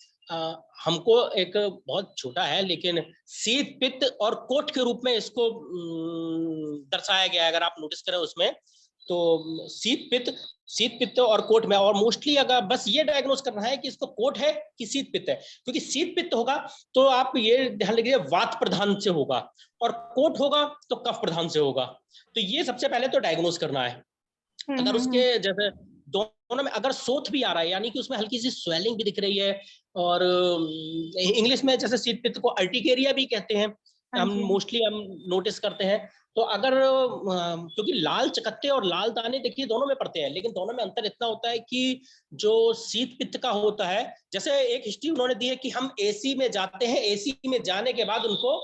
हमको एक बहुत छोटा है लेकिन शीत पित्त और कोट के रूप में इसको दर्शाया गया है। अगर आप नोटिस करें उसमें तो शीत पित्त और कोट में, और मोस्टली अगर बस ये डायग्नोस करना है कि इसको कोट है कि शीत पित्त है, क्योंकि शीत पित्त होगा तो आप ये ध्यान रखिए वात प्रधान से होगा, और कोट होगा तो कफ प्रधान से होगा। तो ये सबसे पहले तो डायग्नोस करना है। अगर उसके जैसे दोनों में अगर सोथ भी आ रहा है, यानी कि उसमें हल्की सी स्वेलिंग भी दिख रही है, और इंग्लिश में जैसे शीत पित्त को अर्टिकेरिया भी कहते हैं, हम मोस्टली हम नोटिस करते हैं। तो अगर क्योंकि लाल चकत्ते और लाल दाने देखिए दोनों में पड़ते हैं, लेकिन दोनों में अंतर इतना होता है कि जो शीत पित्त का होता है, जैसे एक हिस्ट्री उन्होंने दी है कि हम एसी में जाते हैं, एसी में जाने के बाद उनको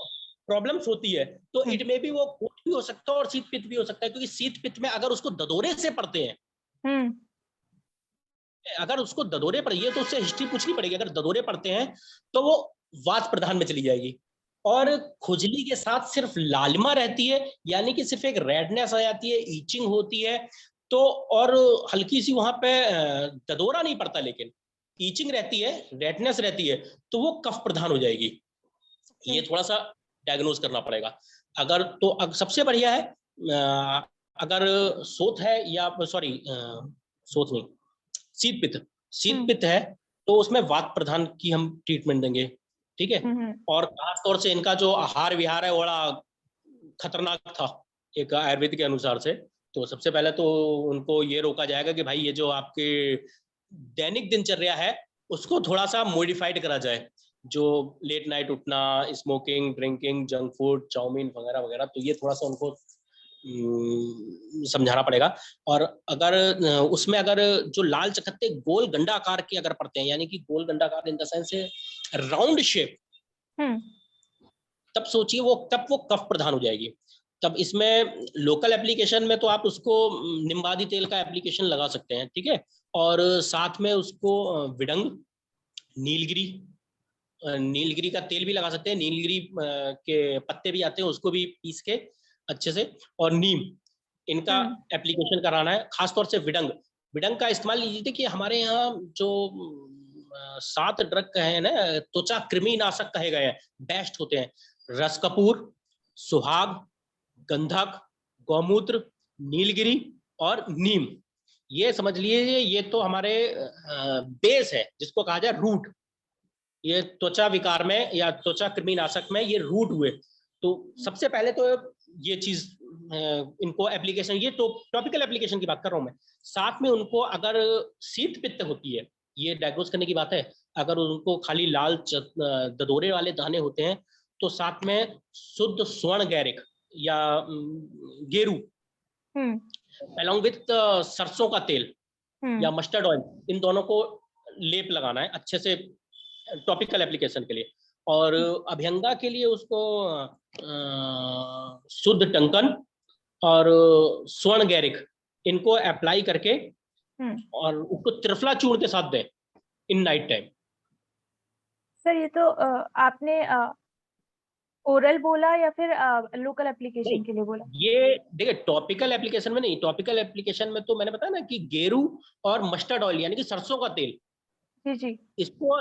प्रॉब्लम्स होती है, तो इट में भी वो कोट भी हो सकता है और शीत पित्त भी हो सकता है। क्योंकि शीत पित्त में अगर उसको ददोरे से पड़ते हैं, अगर उसको ददोरे पर, ये तो उससे हिस्ट्री पूछनी पड़ेगी, अगर ददोरे पड़ते हैं तो वो वात प्रधान में चली जाएगी। और खुजली के साथ सिर्फ लालिमा रहती है, यानी कि सिर्फ एक रेडनेस आ जाती है, ईचिंग होती है, तो और हल्की सी वहां पे ददोरा नहीं पड़ता, लेकिन ईचिंग रहती है, रेडनेस रहती है, तो वो कफ प्रधान हो जाएगी। ये थोड़ा सा डायग्नोज करना पड़ेगा। अगर तो सबसे बढ़िया है अगर शोथ है या सॉरी शोथ नहीं, शीत पित्त है तो उसमें वात प्रधान की हम ट्रीटमेंट देंगे, ठीक है। और खास तौर से इनका जो आहार विहार है बड़ा खतरनाक था एक आयुर्वेद के अनुसार से। तो सबसे पहले तो उनको ये रोका जाएगा कि भाई ये जो आपके दैनिक दिनचर्या है उसको थोड़ा सा मॉडिफाइड करा जाए, जो लेट नाइट उठना, smoking, drinking, junk food, chow mein वगैरह वगैरह, तो ये थोड़ा सा उनको समझाना पड़ेगा। और अगर उसमें अगर जो लाल चकत्ते गोल गंडा आकार के अगर पड़ते हैं, यानी कि गोल गंडा आकार in the sense round shape, तब सोचिए वो कफ प्रधान हो जाएगी। तब इसमें लोकल एप्लीकेशन में तो आप उसको निम्बादी तेल का एप्लीकेशन लगा सकते हैं, ठीक है। और साथ में उसको विडंग, नीलगिरी का तेल भी लगा सकते हैं, नीलगिरी के पत्ते भी आते हैं, उसको भी पीस के अच्छे से, और नीम, इनका एप्लीकेशन कराना है। खासतौर से विडंग का इस्तेमाल लीजिए कि हमारे यहाँ जो 7 ड्रग है ना, त्वचा कृमिनाशक कहे गए हैं, बेस्ट होते हैं। रस कपूर, सुहाग, गंधक, गौमूत्र, नीलगिरी और नीम, ये समझ लीजिए ये तो हमारे बेस है, जिसको कहा जाए रूट। ये त्वचा विकार में या त्वचा कृमिनाशक में ये रूट हुए। तो सबसे पहले तो ये चीज इनको एप्लीकेशन, ये तो टॉपिकल एप्लीकेशन की बात कर रहा हूं मैं। साथ में उनको अगर शीत पित्त होती है, ये डायग्नोज करने की बात है, अगर उनको खाली लाल ददोरे वाले दाने होते हैं तो साथ में शुद्ध स्वर्ण गैरिक या गेरू अलॉन्ग विथ सरसों का तेल या मस्टर्ड ऑयल, इन दोनों को लेप लगाना है अच्छे से टॉपिकल एप्लीकेशन के लिए। और अभ्यंगा के लिए उसको शुद्ध टंकन और स्वर्ण गैरिक इनको अप्लाई करके और उसको त्रिफला चूर्ण के साथ दें इन नाइट टाइम। सर ये तो आपने ओरल बोला या फिर लोकल एप्लीकेशन के लिए बोला? ये देखिए टॉपिकल एप्लीकेशन में नहीं, टॉपिकल एप्लीकेशन में तो मैंने बताया ना कि गेरू और मस्टर्ड ऑयल यानी कि सरसों का तेल, जी, इसको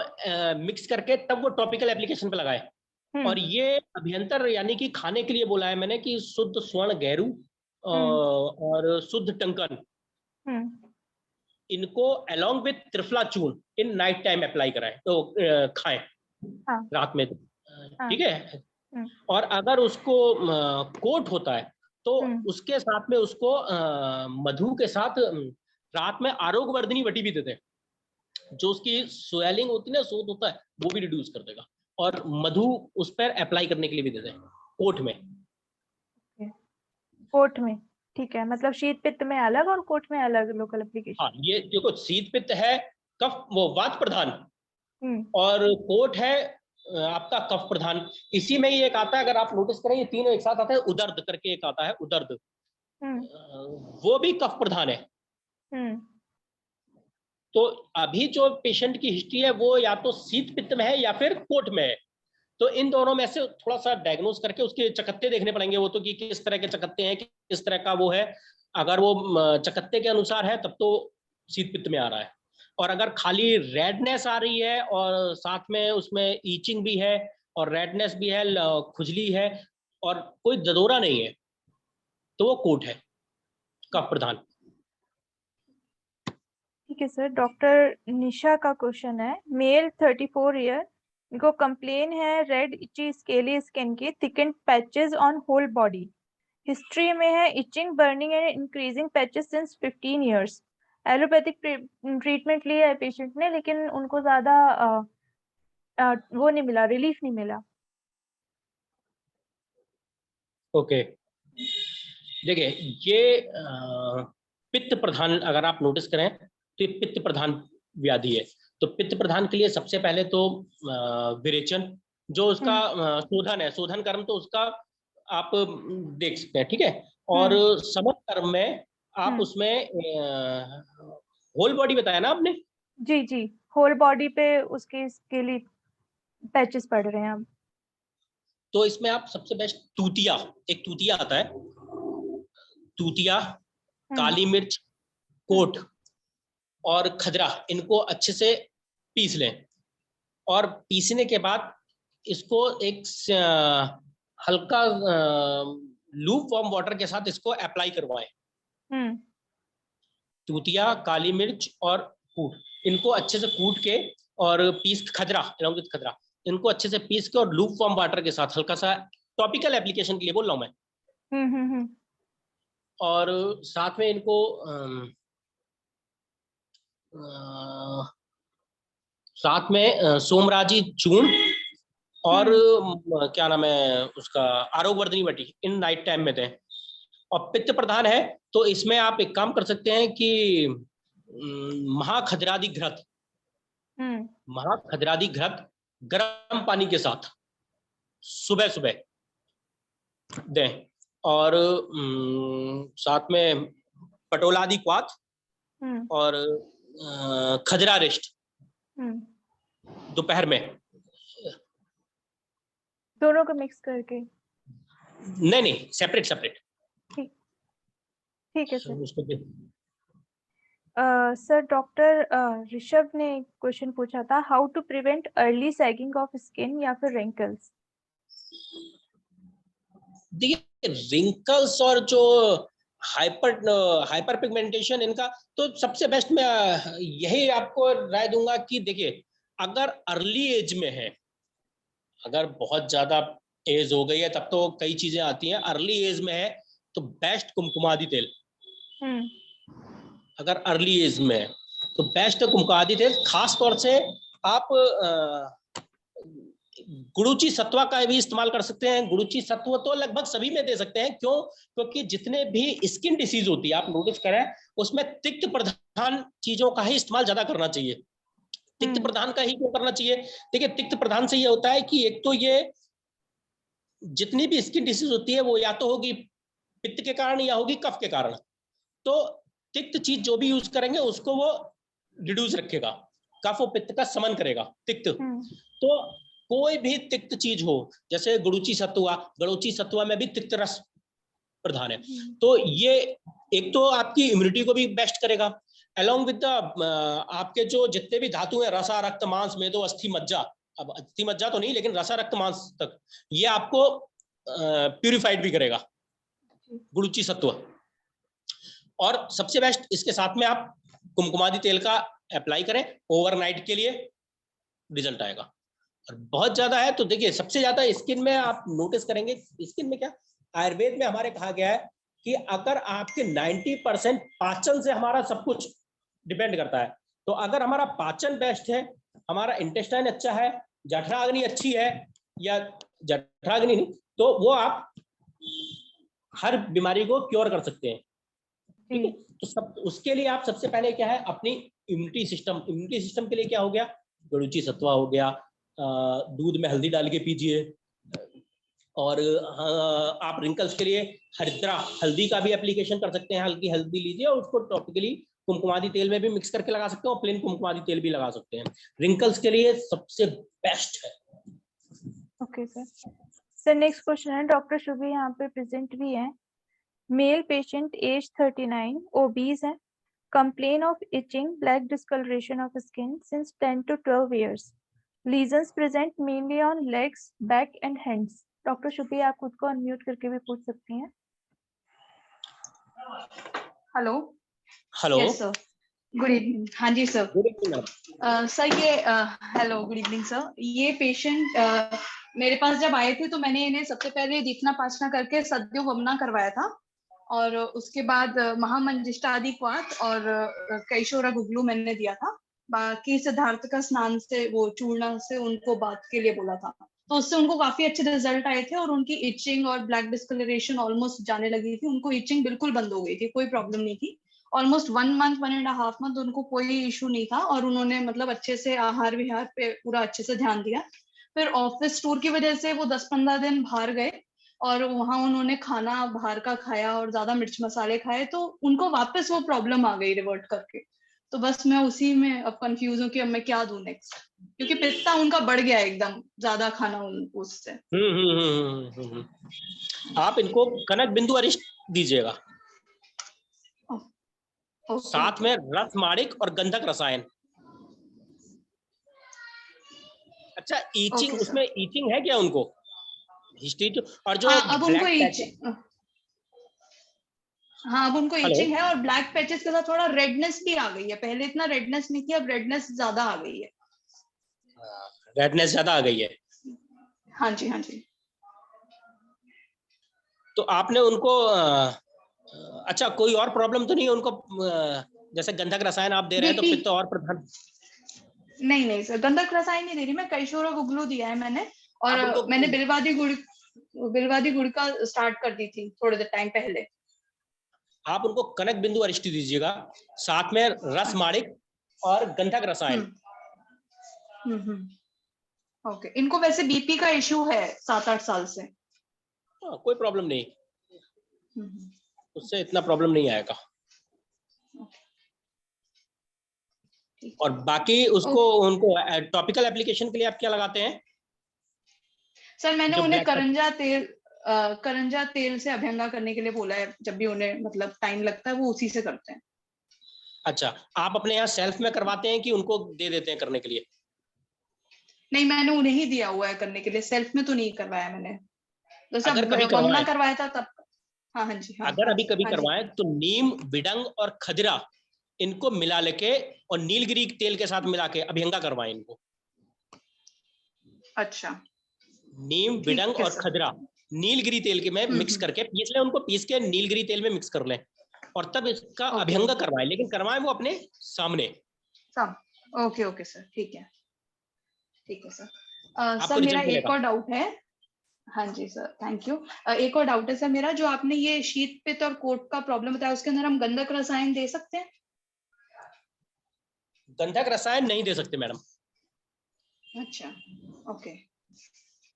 मिक्स करके तब वो टॉपिकल एप्लीकेशन पे लगाए। और ये अभ्यंतर यानी कि खाने के लिए बोला है मैंने कि शुद्ध स्वर्ण गैरू और शुद्ध टंकन, इनको अलोंग विथ त्रिफला चूर्ण इन नाइट टाइम अप्लाई कराएं, तो खाएं रात में, ठीक है। और अगर उसको कोट होता है तो उसके साथ में उसको मधु के साथ रात में आरोग्यवर्धिनी वटी भी देते हैं, जो उसकी स्वेलिंग होती है ना, शोथ होता है, वो भी रिड्यूस कर देगा। और मधु उस पर अप्लाई करने के लिए भी देते हैं कोट में। कोट में, ठीक है, मतलब शीत पित्त में अलग और कोट में अलग लोकल एप्लीकेशन। हाँ, ये देखो शीत पित्त है कफ वो वात प्रधान, और कोट है आपका कफ प्रधान। इसी में ही एक आता है, अगर आप नोटिस करें, ये तीनों एक साथ आते हैं, उदर्द करके एक आता है, उदर्द, वो भी कफ प्रधान है। तो अभी जो पेशेंट की हिस्ट्री है वो या तो शीत पित्त में है या फिर कोट में है। तो इन दोनों में से थोड़ा सा डायग्नोज करके उसके चकत्ते देखने पड़ेंगे, वो तो कि किस तरह के चकत्ते हैं, किस तरह का वो है। अगर वो चकत्ते के अनुसार है तब तो शीत पित्त में आ रहा है। और अगर खाली रेडनेस आ रही है और साथ में उसमें ईचिंग भी है और रेडनेस भी है, खुजली है और कोई ददोरा नहीं है, तो वो कोट है, कफ प्रधान। ठीक है सर। डॉक्टर निशा का क्वेश्चन है, मेल 34 ईयर, इनको कंप्लेन है रेड इची स्केली स्किन की, thickened patches on whole body, history में है itching, burning and increasing patches since 15 years. Allopathic treatment लिया है पेशेंट ने, लेकिन उनको ज्यादा वो नहीं मिला, रिलीफ नहीं मिला। ओके, देखिए ये पित्त प्रधान अगर आप नोटिस करें तो ये पित्त प्रधान व्याधि है। तो पित्त प्रधान के लिए सबसे पहले तो विरेचन, जो उसका शोधन है, शोधन कर्म तो उसका आप देख सकते हैं, ठीक है। और समझ कर्म में आप उसमें होल बॉडी बताया ना आपने? जी जी, होल बॉडी पे उसके लिए पैचेस पड़ रहे हैं अब। तो इसमें आप सबसे बेस्ट तूतिया, एक तूतिया आता है, तूतिया, काली मिर्च, कोट और खजरा, इनको अच्छे से पीस लें, और पीसने के बाद इसको एक हल्का लूप वार्म वाटर के साथ इसको अप्लाई करवाएं। तूतिया, काली मिर्च और कूट, इनको अच्छे से कूट के और पीस, खजरा, अलॉन्ग विद खजरा, इनको अच्छे से पीस के और लूप वार्म वाटर के साथ, हल्का सा टॉपिकल एप्लीकेशन के लिए बोल रहा हूं मैं। और साथ में इनको साथ में सोमराजी चूर्ण और क्या नाम है उसका, आरोग्यवर्धनी बटी, इन नाइट टाइम में दें। और पित्त प्रधान है तो इसमें आप एक काम कर सकते हैं कि महाखजरादी घृत, महाखजरादी घृत गर्म पानी के साथ सुबह सुबह दें। और साथ में पटोलादी क्वाथ और खजरा रिष्ट दोपहर में, दोनों को मिक्स करके? नहीं, सेपरेट सेपरेट। ठीक है सर। सर डॉक्टर ऋषभ ने क्वेश्चन पूछा था, how to prevent early sagging of skin या फिर रिंकल्स? देखिए रिंकल्स और जो हाइपर पिगमेंटेशन, इनका तो सबसे बेस्ट मैं यही आपको राय दूंगा कि देखिए अगर अर्ली एज में है, अगर बहुत ज्यादा एज हो गई है तब तो कई चीजें आती हैं, अर्ली एज में है तो बेस्ट कुमकुमादी तेल। अगर अर्ली एज में है तो बेस्ट कुमकुमादी तेल। खास तौर से आप गुड़ुची सत्वा का भी इस्तेमाल कर सकते हैं। गुड़ुची सत्व तो लगभग सभी में दे सकते हैं, क्यों? क्योंकि जितने भी स्किन डिसीज होती है आप नोटिस करें उसमें तिक्त प्रधान चीजों का ही इस्तेमाल ज्यादा करना चाहिए। तिक्त प्रधान का ही क्यों करना चाहिए? देखिए तिक्त प्रधान से ये होता है कि एक तो ये जितनी भी स्किन डिसीज होती है वो या तो होगी पित्त के कारण या होगी कफ के कारण, तो तिक्त चीज जो भी यूज करेंगे उसको वो रिड्यूस रखेगा, कफ और पित्त का समन करेगा तिक्त। तो कोई भी तिक्त चीज हो, जैसे गुड़ुची सत्वा, गुड़ुची सत्वा में भी तिक्त रस प्रधान है, तो ये एक तो आपकी इम्यूनिटी को भी बेस्ट करेगा, अलोंग विद आपके जो जितने भी धातु हैं, रसा, रक्त, मांस, मेदो, अस्थि, मज्जा, अब अस्थि मज्जा तो नहीं लेकिन रसा, रक्त, मांस तक, ये आपको प्यूरिफाइड भी करेगा गुड़ुची सत्व। और सबसे बेस्ट इसके साथ में आप कुमकुमादी तेल का अप्लाई करें, ओवरनाइट के लिए रिजल्ट आएगा। और बहुत ज्यादा है तो देखिए सबसे ज्यादा स्किन में आप नोटिस करेंगे, स्किन में क्या आयुर्वेद में हमारे कहा गया है कि अगर आपके 90% पाचन से हमारा सब कुछ डिपेंड करता है, तो अगर हमारा पाचन बेस्ट है, हमारा इंटेस्टाइन अच्छा है, जठराग्नि अच्छी है, या जठराग्नि नहीं तो वो आप हर बीमारी को क्योर कर सकते हैं। ठीक है, तो सब उसके लिए आप सबसे पहले क्या है, अपनी इम्यूनिटी सिस्टम के लिए क्या हो गया, गुड़ुची सत्वा हो गया, दूध में हल्दी डाल के पीजिए। और आप रिंकल्स के लिए हरिद्रा हल्दी का भी एप्लीकेशन कर सकते हैं, हल्की हल्दी लीजिए और उसको टॉपिकली कुमकुमादी तेल में भी मिक्स करके लगा सकते हैं, और प्लेन कुमकुमादी तेल भी लगा सकते हैं। रिंकल्स के लिए सबसे बेस्ट है। ओके सर नेक्स्ट क्वेश्चन है, डॉक्टर शुभी यहाँ पे प्रेजेंट भी है। मेल पेशेंट एज 39, ओबीज है, complain of itching, black discoloration of skin since 10 to 12 years. Lesions present mainly on legs, back and hands. Doctor Shubhi आप खुद को अनम्यूट करके भी पूछ सकती हैं। Hello hello yes sir, good evening. हाँ जी सर। गुड इवनिंग सर ये हेलो गुड इवनिंग सर। ये पेशेंट मेरे पास जब आए थे तो मैंने इन्हें सबसे पहले दीपना पाचना करके सद्यो वमना करवाया था, और उसके बाद महामंजिष्टादि क्वाथ और कैशोरा गुगलू मैंने दिया था। बाकी सिद्धार्थ का स्नान से वो चूर्ण से उनको बात के लिए बोला था, तो उससे उनको काफी अच्छे रिजल्ट आए थे और उनकी इचिंग और ब्लैक डिस्कलरेशन ऑलमोस्ट जाने लगी थी। उनको इचिंग बिल्कुल बंद हो गई थी, कोई प्रॉब्लम नहीं थी। ऑलमोस्ट 1 मंथ 1.5 मंथ उनको कोई इशू नहीं था, और उन्होंने मतलब अच्छे से आहार विहार पे पूरा अच्छे से ध्यान दिया। फिर ऑफिस टूर की वजह से वो 10-15 दिन बाहर गए और वहां उन्होंने खाना बाहर का खाया और ज्यादा मिर्च मसाले खाए, तो उनको वापस वो प्रॉब्लम आ गई रिवर्ट करके। तो बस मैं उसी में अब कंफ्यूज हूँ कि अब मैं क्या दूं नेक्स्ट, क्योंकि पित्ता उनका बढ़ गया एकदम ज्यादा खाना उससे। आप इनको कनक बिंदु अरिष्ट दीजिएगा, साथ में रस माणिक और गंधक रसायन। अच्छा, ईचिंग, Okay, sir. उसमें ईचिंग है क्या उनको? हिस्ट्री और जो हाँ अब उनको ब्लैक पैच, हाँ अब उनको हेलो, इचिंग है और ब्लैक पैचेस के साथ थोड़ा रेडनेस भी आ गई है। पहले इतना रेडनेस नहीं थी, अब रेडनेस ज्यादा आ गई है। रेडनेस ज्यादा आ गई है। हाँ जी, हाँ जी। तो आपने उनको अच्छा कोई और प्रॉब्लम तो नहीं है उनको? जैसे गंधक रसायन आप दे रहे हैं तो बीपी पित्त और प्रधान, नहीं, नहीं सर, गंधक रसायन नहीं दे रही मैं, कैशोर और गुगलू दिया है मैंने। और आप उनको मैंने बिलवादी गुड़ का स्टार्ट कर दी थी थोड़े देर टाइम पहले। आप उनको कनक बिंदु अरिष्टि दीजिएगा, साथ में रस माणिक और गंधक रसायन। ओके, इनको वैसे बीपी का इशू है 7-8 साल से। कोई प्रॉब्लम नहीं, उससे इतना प्रॉब्लम नहीं आएगा। और बाकी उसको उनको टॉपिकल एप्लीकेशन के लिए आप क्या लगाते हैं? सर मैंने जो उन्हें ब्लैक करंजा तेल से अभ्यंगा करने के लिए बोला है। जब भी उन्हें मतलब टाइम लगता है वो उसी से करते हैं। अच्छा, आप अपने यहाँ सेल्फ में करवाते हैं कि उनको दे देते हैं करने के लिए? नहीं, मैंने उन्हें ही दिया हुआ है करने के लिए, सेल्फ में तो नहीं करवाया मैंने। जैसे अगर कभी वमना करवाएं, करवाया था तब। हाँ, हाँ जी, हाँ, अगर हाँ अभी जी, कभी हाँ जी। करवाएं तो नीम, विडंग और खजरा इनको मिला लेके और नीलगिरी तेल के साथ मिला के अभ्यंगा करवाएं इनको। अच्छा, नीम, विडंग ठीक है और सर। खजरा नीलगिरी तेल के में मिक्स हम्म। करके पीस लें, उनको पीस के नीलगिरी तेल में मिक्स कर लें और तब इसका ओके, अभ्यंगा ओके। करवाएं, लेकिन करवाएं वो अपने सामने। ओके, ओके सर, ठीक है, ठीक है सर। आपको सर मेरा रिजल्ट एक मिलेगा। और डाउट है। हाँ जी सर, थैंक यू। एक और डाउट है सर मेरा, जो आपने ये शीत पित्त और कोट का प्रॉब्लम बताया, उसके अंदर हम गंधक रसायन दे सकते हैं? गंधक रसायन नहीं दे सकते मैडम। अच्छा, ओके,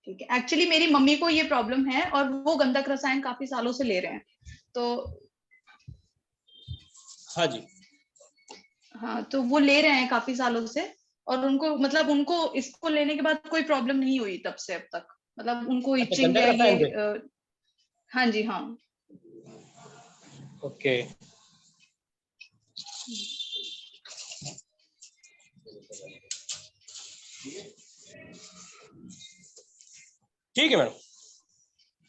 ठीक है। एक्चुअली मेरी मम्मी को ये प्रॉब्लम है और वो गंधक रसायन काफी सालों से ले रहे हैं, तो हाँ जी, हाँ, तो वो ले रहे हैं काफी सालों से। और उनको मतलब उनको इसको लेने के बाद कोई प्रॉब्लम नहीं हुई तब से अब तक। मतलब उनको अच्छा इचिंग गंधक या ये रसायन दे, हाँ जी, हाँ। ओके। ठीक है मैडम,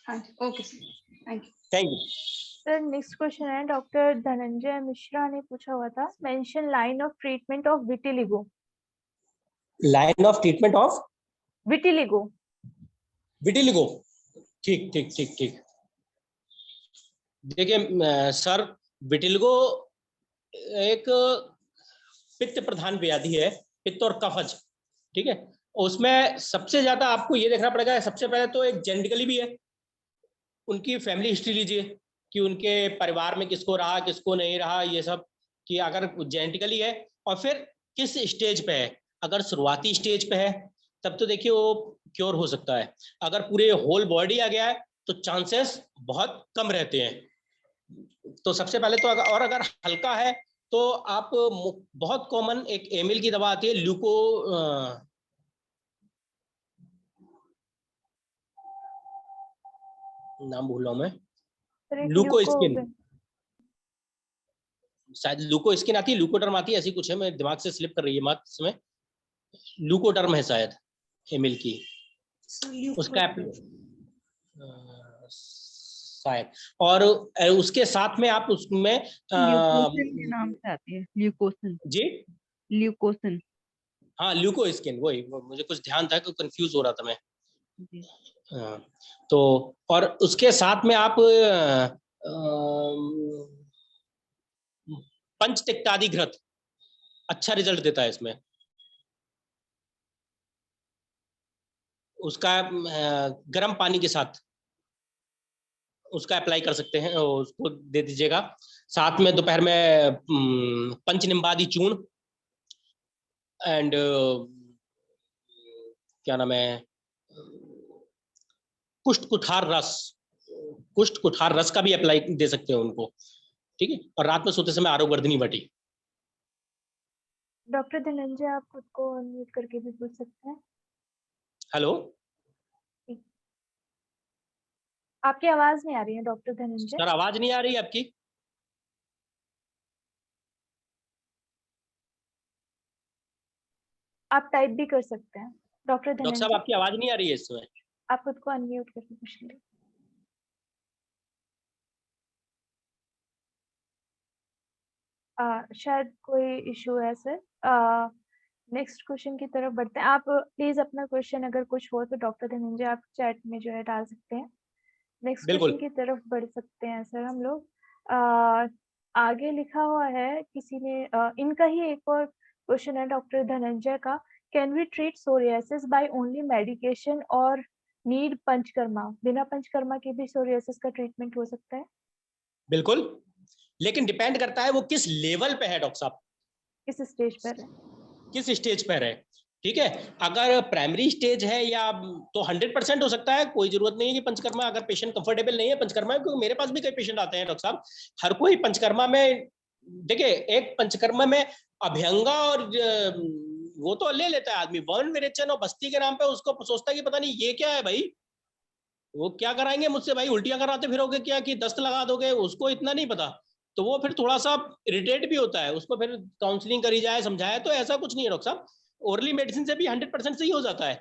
हाँ जी, okay sir, thank you. Thank you. Sir next question है, डॉक्टर धनंजय मिश्रा ने पूछा हुआ था, mention line of treatment of vitiligo. Line of treatment of vitiligo. Vitiligo, ठीक ठीक ठीक ठीक। देखिए सर, विटिलिगो एक पित्त प्रधान व्याधि है, पित्त और कफज, ठीक है। उसमें सबसे ज्यादा आपको ये देखना पड़ेगा, सबसे पहले तो एक जेनेटिकली भी है, उनकी फैमिली हिस्ट्री लीजिए कि उनके परिवार में किसको रहा किसको नहीं रहा, ये सब कि अगर जेनेटिकली है, और फिर किस स्टेज पे है। अगर शुरुआती स्टेज पे है तब तो देखिए वो क्योर हो सकता है, अगर पूरे होल बॉडी आ गया है तो चांसेस बहुत कम रहते हैं। तो सबसे पहले तो और अगर हल्का है तो आप बहुत कॉमन एक एमिल की दवा आती है, ल्यूको नाम भूल रहा हूं मैं, सर एक लूको ल्यूको, स्किन, शायद लूको स्किन आती है, लूकोडर्म आती है, ऐसी कुछ है, मैं दिमाग से स्लिप कर रही है बात इसमें। लूकोडर्म है शायद एमिल की, उसका शायद। और उसके साथ में आप उसमें ल्यूकोसिन के नाम से आती है, ल्यूकोसिन। जी ल्यूकोसिन हाँ, ल्यूको स्किन, वही मुझे कुछ ध्यान था कि कंफ्यूज हो रहा था मैं। जी। तो और उसके साथ में आप पंचतिक्तादि घृत अच्छा रिजल्ट देता है इसमें, उसका गर्म पानी के साथ उसका अप्लाई कर सकते हैं, उसको दे दीजिएगा। साथ में दोपहर में पंचनिम्बादि चूर्ण एंड क्या नाम है, कुष्ठ कुठार रस का भी अप्लाई दे सकते हैं उनको, ठीक है। और रात में सोते समय आरोग्यवर्धिनी बटी। डॉक्टर धनंजय आप खुद को अनम्यूट करके भी पूछ सकते हैं। हेलो, आपकी आवाज नहीं आ रही है डॉक्टर धनंजय। सर आवाज नहीं आ रही आपकी? आप टाइप भी कर सकते हैं। डॉक्टर डॉक्टर साहब धनंजय, आपकी आवाज नहीं आ रही है इस समय। आप खुद को अनम्यूट करके पूछ लीजिए। शायद कोई इशू है सर। नेक्स्ट क्वेश्चन की तरफ बढ़ते हैं। आप प्लीज अपना क्वेश्चन अगर कुछ हो तो डॉक्टर धनंजय आप चैट में जो है डाल सकते हैं। नेक्स्ट बिल्कुल। क्वेश्चन की तरफ बढ़ सकते हैं सर हम लोग। आगे लिखा हुआ है किसी ने, इनका ही एक और क्वेश्चन है डॉक्टर धनंजय का। Can we treat psoriasis by only medication और नीड पंचकर्मा? बिना पंचकर्मा के भी सोरियासिस का ट्रीटमेंट हो सकता है? बिल्कुल, लेकिन डिपेंड करता है वो किस लेवल पे है डॉक्टर साहब, किस स्टेज पर है? किस स्टेज पर है। ठीक है, अगर प्राइमरी स्टेज है या तो 100% हो सकता है, कोई जरूरत नहीं है कि पंचकर्मा, अगर पेशेंट कंफर्टेबल नहीं है पंचकर्मा, क्योंकि मेरे पास भी कई पेशेंट आते हैं डॉक्टर साहब, हर कोई पंचकर्मा में, देखिए एक पंचकर्मा में अभ्यंगा और वो तो ले लेता है आदमी, वर्ण विरेचन और बस्ती के नाम पे उसको सोचता है कि पता नहीं ये क्या है भाई, वो क्या कराएंगे मुझसे भाई, उल्टियां कराते फिरोगे क्या कि दस्त लगा दोगे, उसको इतना नहीं पता, तो वो फिर थोड़ा सा इरिटेट भी होता है, उसको फिर काउंसलिंग करी जाए, समझाए, तो ऐसा कुछ नहीं है डॉक्टर साहब, ओरली मेडिसिन से भी 100% सही हो जाता है।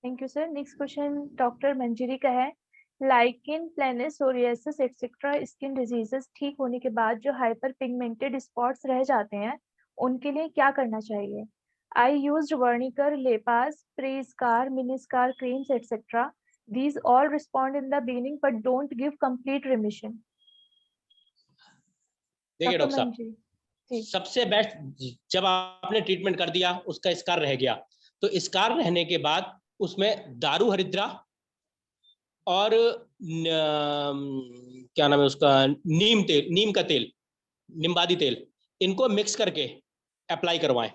Thank you sir. Next question doctor Manjari का है। Lichen planus, psoriasis etcetera skin diseases ठीक होने के बाद जो हाइपर पिगमेंटेड स्पॉट्स रह जाते हैं उनके लिए क्या करना चाहिए? आई यूज्ड वर्निकर, लेपास, प्री-स्कार, मिनी-स्कार creams etcetera. These all respond in the beginning but don't give complete remission. देखिए डॉक्टर डॉक्टर साहब, मंजरी जी। सबसे बेस्ट, जब आपने ट्रीटमेंट कर दिया, उसका स्कार रह गया, तो स्कार रहने के बाद उसमें दारू हरिद्रा और क्या नाम है उसका, नीम तेल, नीम का तेल, निम्बादी तेल, इनको मिक्स करके अप्लाई करवाएं।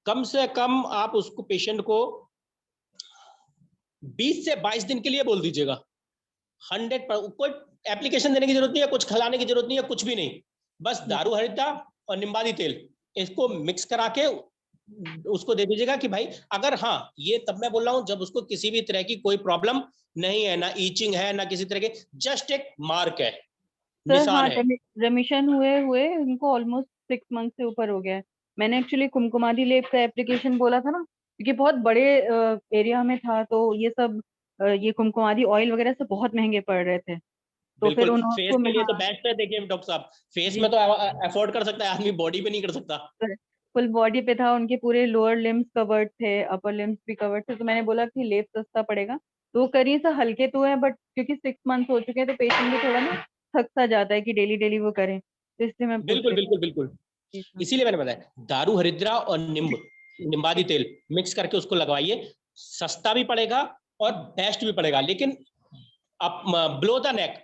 कम से कम आप उसको, पेशेंट को 20 से 22 दिन के लिए बोल दीजिएगा। 100 कोई एप्लीकेशन देने की जरूरत नहीं है, कुछ खिलाने की जरूरत नहीं है, कुछ भी नहीं, बस दारू हरिद्रा और निम्बादी तेल इसको मिक्स करा के उसको दे दीजिएगा कि भाई, अगर हाँ, ये तब मैं बोल रहा हूँ जब उसको किसी भी तरह की कोई प्रॉब्लम नहीं है, ना ईचिंग है, ना किसी तरह के, जस्ट एक मार्क है, सर निशान हाँ, है। रेमिशन हुए हुए उनको ऑलमोस्ट 6 मंथ से ऊपर हो गया है। मैंने एक्चुअली कुमकुमादी लेप का एप्लीकेशन बोला था ना, क्योंकि बहुत बड़े एरिया में था, तो ये सब ये कुमकुमादी ऑयल वगैरह सब बहुत महंगे पड़ रहे थे, तो फिर बिल्कुल, फेस उनको के मैं, लिए तो हाँ बेस्ट है। देखिए डॉक्टर साहब, फेस जी, में तो अफोर्ड कर सकता है आदमी, बॉडी पे नहीं कर सकता। फुल बॉडी पे था, उनके पूरे लोअर लिम्स कवर्ड थे, अपर लिम्स भी कवर्ड थे, तो मैंने बोला कि लेप सस्ता पड़ेगा, तो वो करिए सर, हल्के तो है, बट क्योंकि 6 मंथ हो चुके हैं तो पेशेंट भी थोड़ा ना थक सा जाता है कि डेली डेली वो करें, तो इसलिए मैं पूछ बिल्कुल रही बिल्कुल बिल्कुल, थी। जी सर। इसीलिए मैंने बताया, दारू हरिद्रा और निम्बादी तेल मिक्स करके उसको लगवाइए, सस्ता भी पड़ेगा और बेस्ट भी पड़ेगा, लेकिन आप ब्लो द नेक,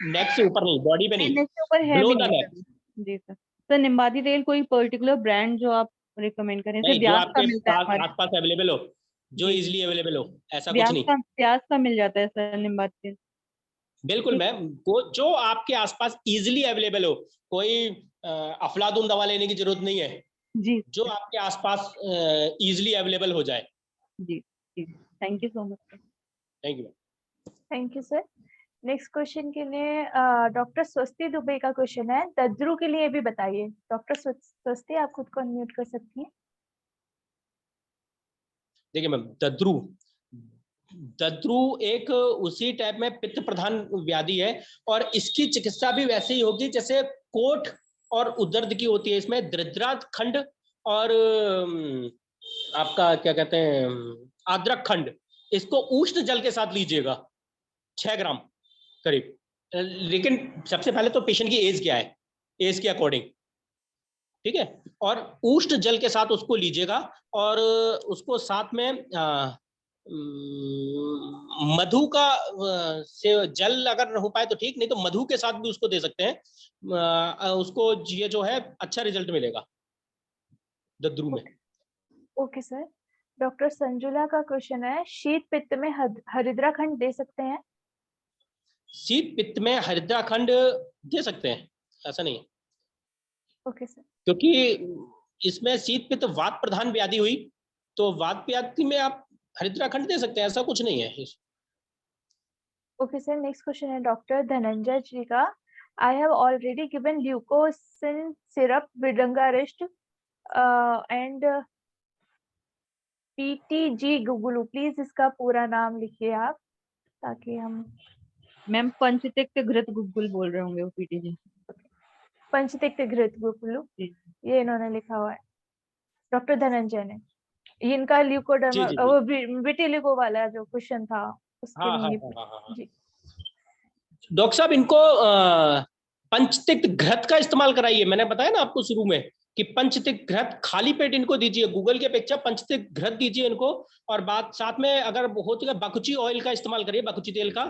नेक से ऊपर नहीं, बॉडी पे नहीं, नेक के ऊपर है ब्लो भी द नहीं नेक। सर। जी सर। सर निम्बादी तेल कोई पर्टिकुलर ब्रांड जो आप रिकमेंड करें? सर नहीं, जो ब्यास का आपके मिलता है पास हमारे आसपास अवेलेबल हो, जो जी इजीली अवेलेबल हो, ऐसा कुछ नहीं। ब्यास का मिल जाता है सर निम्बादी तेल। बिल्कुल ठीक। मैम, जो आपके आसपास इजीली अवेलेबल हो, कोई अफलातून दवा लेने की जरूरत नहीं है, जी जो आपके आसपास इजीली अवेलेबल हो जाए। जी जी, thank you so much sir. Thank you. Thank you sir. Next question के लिए डॉक्टर स्वस्ति दुबे का क्वेश्चन है। दद्रू के लिए भी बताइए। डॉक्टर स्वस्ति, आप खुद को अनम्यूट कर सकती हैं। देखिए मैम, दद्रू, दद्रू एक उसी टाइप में पित्त प्रधान व्याधि है, और इसकी चिकित्सा भी वैसे ही होगी जैसे कोठ और उदर्द की होती है। इसमें दृद्रात खंड और आपका क्या कहते हैं, आद्रक खंड, इसको उष्ण जल के साथ लीजिएगा 6 ग्राम करीब। लेकिन सबसे पहले तो पेशेंट की एज क्या है, एज के अकॉर्डिंग, ठीक है, और उष्ण जल के साथ उसको लीजिएगा, और उसको साथ में मधु का से जल अगर हो पाए तो ठीक, नहीं तो मधु के साथ भी उसको दे सकते हैं। उसको ये जो है अच्छा रिजल्ट मिलेगा दद्रू में। Okay sir. डॉक्टर संजुला का क्वेश्चन है, शीत पित्त में हरिद्रा खंड दे सकते हैं? शीत पित्त में हरिद्रा खंड दे सकते हैं, ऐसा नहीं है, ओके सर। क्योंकि इसमें शीत पित्त वात प्रधान व्याधि हुई, तो वात व्याधि में आप हरिद्रा खंड दे सकते हैं, ऐसा कुछ नहीं है। Okay sir. नेक्स्ट क्वेश्चन है डॉक्टर धनंजय जी का। I have already given leucosin syrup with लंगर अरेस्ट एंड PTG गुगुलू, प्लीज इसका पूरा नाम लिखिए आप ताकि हम। मैम पंचतिक्त घृत गुग्गुल बोल रहे होंगे वो पीटीजी। पंचतिक्त घृत गुगुलू, जी ये इन्होंने लिखा हुआ है, डॉक्टर धनंजय ने। ये इनका ल्यूकोडर्मा, जी जी वो विटिलिगो वाला जो क्वेश्चन था उसके हाँ हाँ लिए। हाँ हाँ हाँ। जी डॉक्टर साहब इनको पंचतिक्त घृत का इस्तेमाल कराइए। मैंने बताया ना आपको शुरू में कि पंचतिक्त घृत खाली पेट इनको दीजिए, गूगल की अपेक्षा पंचतिक्त घृत दीजिए इनको। और बात साथ में अगर हो तो बाकुची ऑयल का इस्तेमाल करिए, बाकुची तेल का,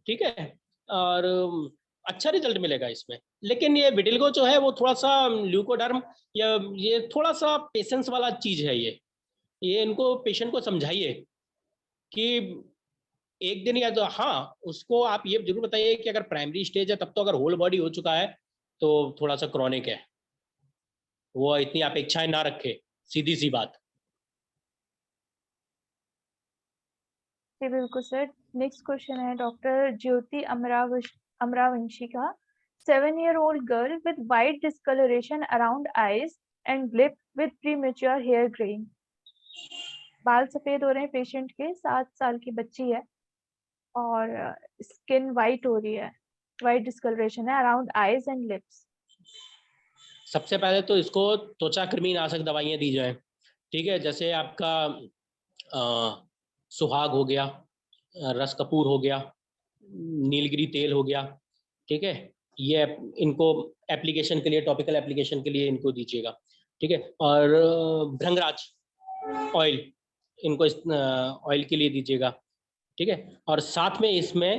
ठीक है। और अच्छा रिजल्ट मिलेगा इसमें। लेकिन ये विटिलिगो जो है वो थोड़ा सा ल्यूकोडर्म, या ये थोड़ा सा पेशेंस वाला चीज है। ये इनको पेशेंट को समझाइए कि एक दिन या तो, हाँ उसको आप ये जरूर बताइए कि अगर प्राइमरी स्टेज है तब तो, अगर होल बॉडी हो चुका है तो थोड़ा सा क्रॉनिक है, वो इतनी अपेक्षाएं ना रखे, सीधी सी बात। जी बिल्कुल सर। नेक्स्ट क्वेश्चन है डॉक्टर ज्योति अमरावंशी का। 7-year-old girl with white discoloration around eyes and lip with premature hair graying. बाल सफेद हो रहे हैं पेशेंट के, 7 साल की बच्ची है और स्किन वाइट हो रही है, वाइट डिस्कलरेशन है अराउंड आईज एंड लिप्स। सबसे पहले तो इसको त्वचा कृमि नाशक दवाइयां दी जाए, ठीक है। जैसे आपका सुहाग हो गया, रस कपूर हो गया, नीलगिरी तेल हो गया, ठीक है। ये इनको एप्लीकेशन के लिए, टॉपिकल एप्लीकेशन के लिए इनको दीजिएगा, ठीक है। और भृंगराज ऑयल इनको ऑयल के लिए दीजिएगा, ठीक है। और साथ में इसमें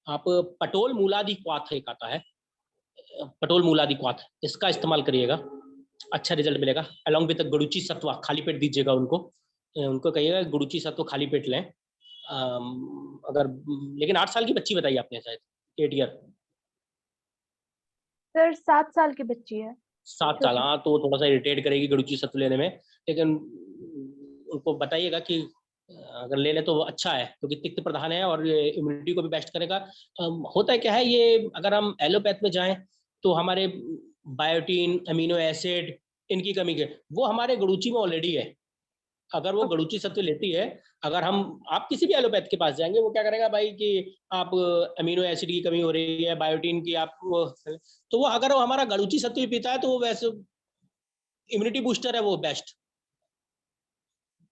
आप पटोल मूलादि क्वाथ एक आता है, पटोल मूलादि क्वाथ, इसका इस्तेमाल करिएगा, अच्छा रिजल्ट मिलेगा। अलॉन्ग विद गुड़ुची सत्व खाली पेट दीजिएगा उनको कहिएगा गुड़ुची सत्व खाली पेट लें। अगर लेकिन 8 साल की बच्ची बताई आपने, शायद 8 ईयर। सर 7 साल की बच्ची है। 7 साल, हाँ तो थोड़ा सा इरिटेट करेगी गुड़ुची सत्व लेने में, लेकिन उनको बताइएगा कि अगर ले ले तो अच्छा है, क्योंकि तिक्त प्रधान है और इम्यूनिटी को भी बेस्ट करेगा। होता है क्या है, ये अगर हम एलोपैथ में जाएं तो हमारे बायोटीन, अमीनो एसिड, इनकी कमी के, वो हमारे गुड़ुची में ऑलरेडी है। अगर वो गुड़ुची सत्व लेती है, अगर आप किसी भी एलोपैथ के पास जाएंगे, वो क्या करेगा भाई कि आप अमीनो एसिड की कमी हो रही है, बायोटीन की, आप तो वो अगर वो हमारा गुड़ुची सत्व भी पीता है तो वो वैसे इम्यूनिटी बूस्टर है, वो बेस्ट।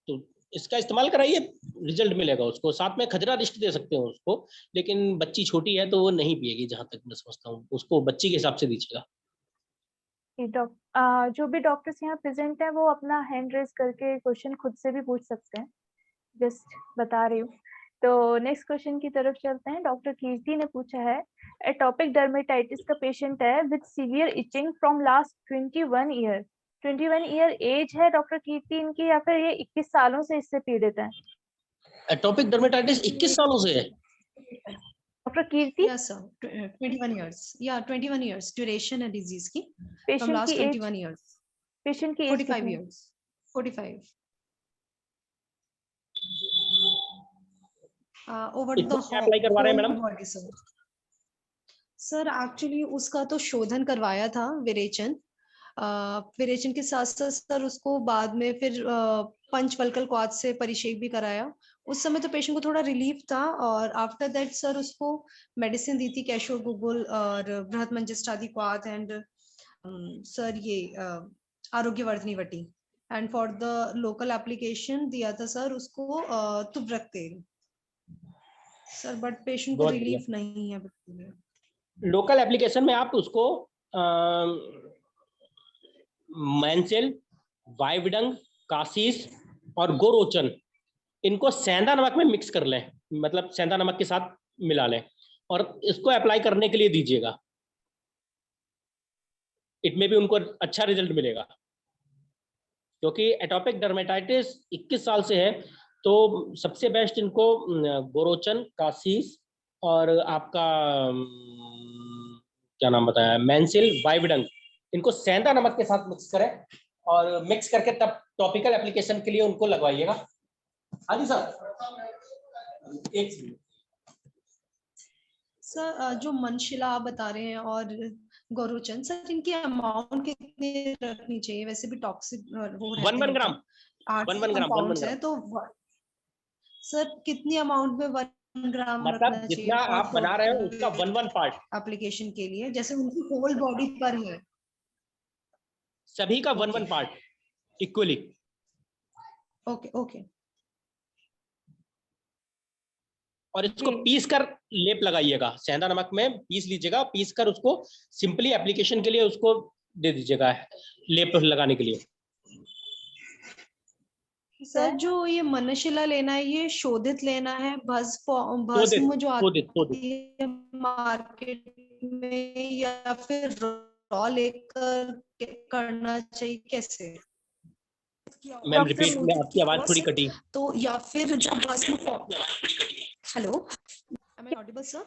तो इसका इस्तेमाल कराइए, रिजल्ट मिलेगा उसको। साथ में खजरा रिस्ट दे सकते हो उसको, लेकिन बच्ची छोटी है तो वो नहीं पिएगी, जहां तक मैं समझता हूँ। उसको बच्ची के हिसाब से दीजिएगा। जो भी डॉक्टर्स यहाँ प्रेजेंट है वो अपना हैंड रेज करके क्वेश्चन खुद से भी पूछ सकते हैं, जस्ट बता रही हूँ। तो नेक्स्ट क्वेश्चन की तरफ चलते हैं। डॉक्टर कीर्ति ने पूछा है, एटोपिक डर्मेटाइटिस का पेशेंट है with severe itching from last 21 year. 21 year age है डॉक्टर कीर्ति इनकी, या फिर ये 21 सालों से इससे पीड़ित है? एटोपिक डर्मेटाइटिस 21 सालों से है डॉक्टर कीर्ति? Yes, sir. 21 years. Yeah, 21 years duration है disease की from पेशेंट last की एज? 21 years. पेशेंट की एज 45 कितनी? years. 45. Over इसको the क्या अप्लाई करवा रहे हैं whole madam? body, sir. Sir actually उसका तो शोधन करवाया था विरेचन, विरेचन के साथ साथ सर उसको बाद में फिर पंचवल्कल क्वाथ से परिक्षेप भी कराया। उस समय तो पेशेंट को थोड़ा रिलीफ था, और आफ्टर दैट सर उसको मेडिसिन दी थी, कैशो गुगुल और बृहत मंजिष्ठादि क्वाथ एंड सर ये आरोग्यवर्धनी वटी, and for the local application दिया था सर उसको तुबरक तेल सर, बट पेशेंट को बहुत रिलीफ नहीं है बिल्कुल। लोकल एप्लीकेशन में आप उसको मैंसेल, वाइवडंग, कासीस और गोरोचन, इनको सेंधा नमक में मिक्स कर लें, मतलब सेंधा नमक के साथ मिला लें और इसको अप्लाई करने के लिए दीजिएगा। इसमें भी उनको अच्छा रिजल्ट मिलेगा, क्योंकि एटोपिक डर्मेटाइटिस 21 साल से है। तो सबसे बेस्ट इनको गोरोचन, कासीस और आपका क्या नाम बताया, मैंसिल, वाइवडंग, इनको सेंधा नमक के साथ मिक्स करें और मिक्स करके तब टॉपिकल एप्लीकेशन के लिए उनको लगवाइएगा। हाँ जी सर, एक सर जो मनशिला आप बता रहे हैं और गोरोचन, सर इनकी अमाउंट कितनी रखनी चाहिए? वैसे भी टॉक्सिक वो रहते 1 हैं, ग्राम, 1 ग्राम, 1 कंपाउंड्स ग्राम। है, तो सर कितनी अमाउंट में 1 ग्राम मतलब रखना जितना चाहिए आप बना रहे हो उसका 1 पार्ट, एप्लीकेशन के लिए, जैसे उनकी होल बॉडी पर है? सभी का 1 Okay. Part equally. Okay okay. और इसको जी। पीस कर लेप लगाइएगा, सेंधा नमक में पीस लीजिएगा, पीस कर उसको सिंपली एप्लीकेशन के लिए उसको दे दीजिएगा लेप लगाने के लिए। सर जो ये मनशिला लेना है, ये शोधित लेना है, भस्म जो आती है मार्केट में, या फिर रॉ लेकर करना चाहिए, कैसे? मैम रिपीट में, आपकी आवाज थोड़ी कटी। तो या फिर जो भस्म, hello, am I audible, sir?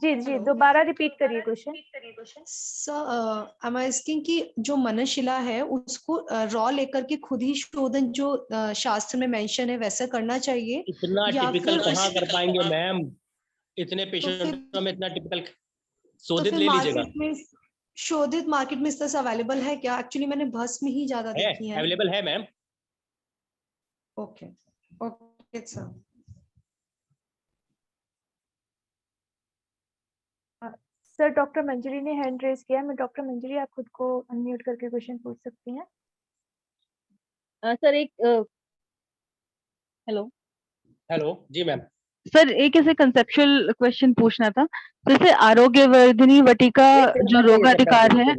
जी जी, दोबारा रिपीट करिए question. Sir am I asking कि जो मनशिला है उसको रॉ लेकर के खुद ही शोधन जो शास्त्र में मेंशन है वैसा करना चाहिए, इतना या टिपिकल फिर कहाँ कर पाएंगे मैम, इतने फिर- पेशेंटों में इतना टिपिकल तो शोधित फिर ले लीजिएगा। मार्केट में शोधित मार्केट में इस तरह से अवेलेबल है क्या? एक्चुअली मैंने भस्म ही ज्यादा है, देखी है। अवेलेबल है ma'am. Okay okay sir. Sir doctor Manjari ने हैंड रेज किया, मैं डॉक्टर मंजरी आप खुद को अनम्यूट करके क्वेश्चन पूछ सकती हैं। सर एक हेलो हेलो जी मैम। सर, एक ऐसे कंसेप्चुअल क्वेश्चन पूछना था। जैसे आरोग्यवर्धिनी वटिका जो रोगाधिकार है,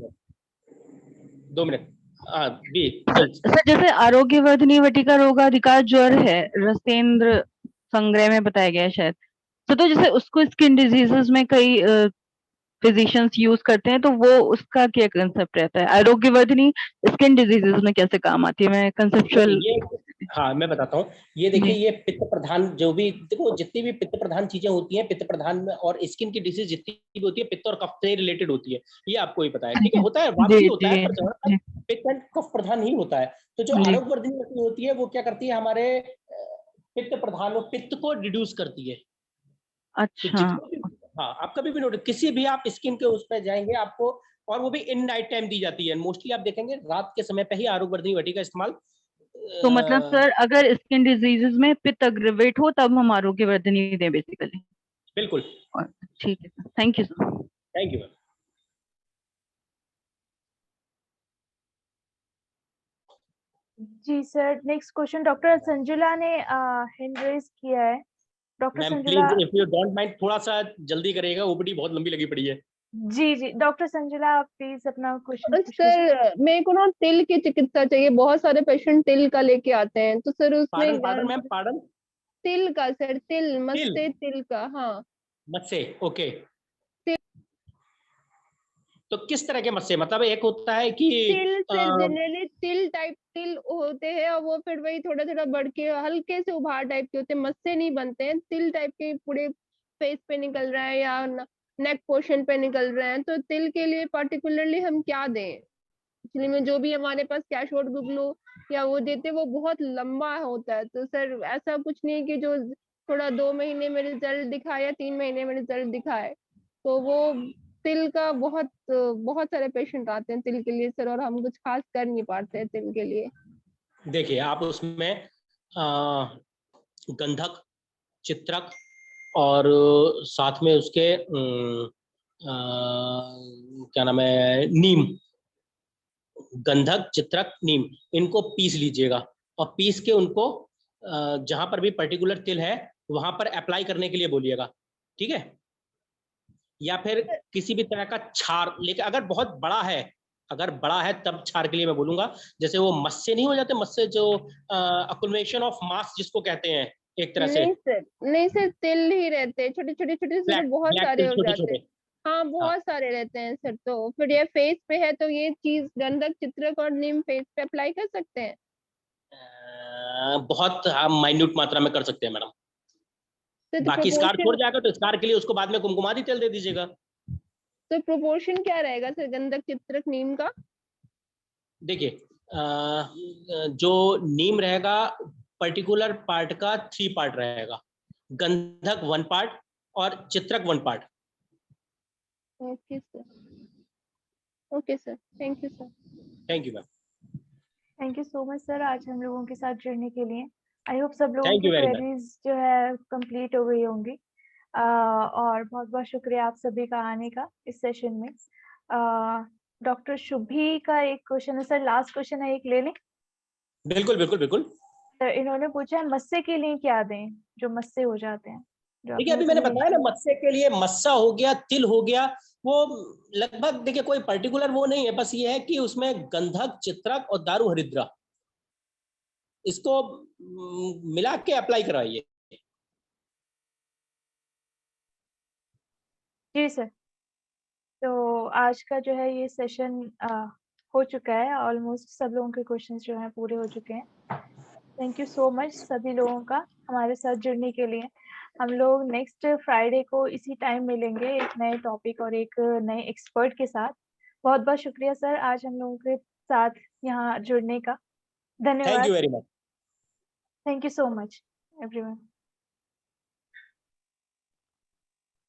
2 मिनट। सर जैसे आरोग्यवर्धिनी वटिका रोगाधिकार ज्वर है, रसेंद्र संग्रह में बताया गया है शायद, तो जैसे उसको स्किन डिजीजेस में कई फिजिशियंस यूज करते हैं, तो वो उसका क्या कंसेप्ट रहता है? आरोग्यवर्धिनी स्किन डिजीजेस में कैसे काम आती है? मैं कंसेप्चुअल। हाँ मैं बताता हूँ। ये देखिए, ये पित्त प्रधान जो भी, देखो जितनी भी पित्त प्रधान चीजें होती हैं, पित्त प्रधान में और स्किन की डिजीज जितनी भी होती है, पित्त और कफ से रिलेटेड होती है, ये आपको ही पता है। ठीक है, होता है, वापसी होता है, पर ज्यादातर पित्त एंड कफ प्रधान ही होता है। तो जो आरोग्यवर्धिनी होती है वो क्या करती है, हमारे पित्त प्रधान और पित्त को रिड्यूस करती है। अच्छा। हाँ, आप कभी भी नोटिस, किसी भी आप स्किन के उस पर जाएंगे आपको, और वो भी इन नाइट टाइम दी जाती है। मोस्टली आप देखेंगे रात के समय पे ही आरोग्यवर्धिनी वटी का इस्तेमाल। तो मतलब सर अगर स्किन डिजीजेस में पित्त अग्रवेट हो तब हम आरोग्यवर्धिनी दें बेसिकली? बिल्कुल, ठीक है sir, thank you sir. Thank you ma'am. जी sir, next question doctor Sanjula ने हैंड रेज किया है। Doctor ma'am Sanjula, please if you don't mind थोड़ा सा जल्दी करेगा, ओपीडी बहुत लंबी लगी पड़ी है। जी जी, डॉक्टर संजुला आप प्लीज अपना क्वेश्चन। सर मेरे को ना तिल की चिकित्सा चाहिए, बहुत सारे पेशेंट तिल का लेके आते हैं, तो सर उसमें पार्डन मैम, पार्डन। तिल का सर, तिल मस्से तिल का। हाँ मस्से, ओके। तो किस तरह के मस्से, मतलब एक होता है कि तिल से जनरली तिल टाइप तिल होते हैं, और वो फिर वही थोड़ा थोड़ा बढ़ के हल्के से उभार टाइप के होते हैं, मस्से नहीं बनते हैं। तिल टाइप के पूरे फेस पे निकल रहा है या नेक पोर्शन पे निकल रहे हैं, तो तिल के लिए पर्टिकुलरली हम क्या दें? एक्चुअली में जो भी हमारे पास कैशवोट गुगलू या वो देते वो बहुत लंबा होता है, तो सर ऐसा कुछ नहीं कि जो थोड़ा 2 महीने में रिजल्ट दिखाए या 3 महीने में रिजल्ट दिखाए। तो वो तिल का बहुत सारे पेशेंट आते हैं तिल के लिए सर, और हम कुछ खास कर नहीं पाते हैं तिल के लिए। देखिए, आप उसमें गंधक, चित्रक और साथ में उसके क्या नाम है, नीम, गंधक, चित्रक, नीम, इनको पीस लीजिएगा और पीस के उनको जहां पर भी पर्टिकुलर तिल है वहां पर अप्लाई करने के लिए बोलिएगा। ठीक है, या फिर किसी भी तरह का छार लेके, अगर बहुत बड़ा है, अगर बड़ा है तब छार के लिए मैं बोलूंगा। जैसे वो मस्से नहीं हो जाते, मस्से जो अकुमुलेशन ऑफ मास जिसको कहते हैं एक तरह से। नहीं सर तिल ही रहते हैं, छोटे छोटे छोटे से बहुत सारे हो जाते हैं। हाँ बहुत सारे रहते हैं सर। तो फिर ये फेस पे है तो ये चीज गंधक, चित्रक और नीम फेस पे अप्लाई कर सकते हैं? बहुत माइन्यूट मात्रा में कर सकते हैं मैडम। तो बाकी स्कार छोड़ जाएगा तो स्कार के लिए उसको बाद में कुमकुमादी तेल दे दीजिएगा। तो प्रोपोर्शन क्या रहेगा सर गंधक, चित्रक, नीम का? देखिए, जो नीम रहेगा पर्टिकुलर पार्ट का 3 पार्ट रहेगा, गंधक 1 पार्ट, और चित्रक 1 part. Okay sir, okay sir, thank you sir. Thank you ma'am. Thank you so much sir आज हम लोगों के साथ जुड़ने के लिए। आई होप सब लोगों Thank की you very much. क्वेरीज जो है कंप्लीट हो गई होंगी। और बहुत बहुत शुक्रिया आप सभी का आने का इस सेशन में। डॉक्टर शुभी का एक क्वेश्चन है सर, लास्ट क्वेश्चन है, एक ले लें? बिल्कुल बिल्कुल बिल्कुल। सर इन्होंने पूछा है मस्से के लिए क्या दें, जो मस्से हो जाते हैं। देखिए अभी मैंने बताया ना, मस्से के लिए मस्सा हो गया, तिल हो गया, वो लगभग देखिए कोई पर्टिकुलर वो नहीं है, बस ये है कि उसमें गंधक, चित्रक और दारू हरिद्रा, इसको मिला के अप्लाई करवाइए। जी सर। तो आज का जो है ये सेशन हो चुका है, ऑलमोस्ट सब लोगों के क्वेश्चंस जो हैं पूरे हो चुके हैं। थैंक यू सो मच सभी लोगों का हमारे साथ जुड़ने के लिए। हम लोग नेक्स्ट फ्राइडे को इसी टाइम मिलेंगे एक नए टॉपिक और एक नए एक्सपर्ट के साथ। बहुत बहुत शुक्रिया सर आज हम लोगों के साथ यहाँ जुड़ने का। थैंक धन्यवाद। You very much. Thank you so much everyone.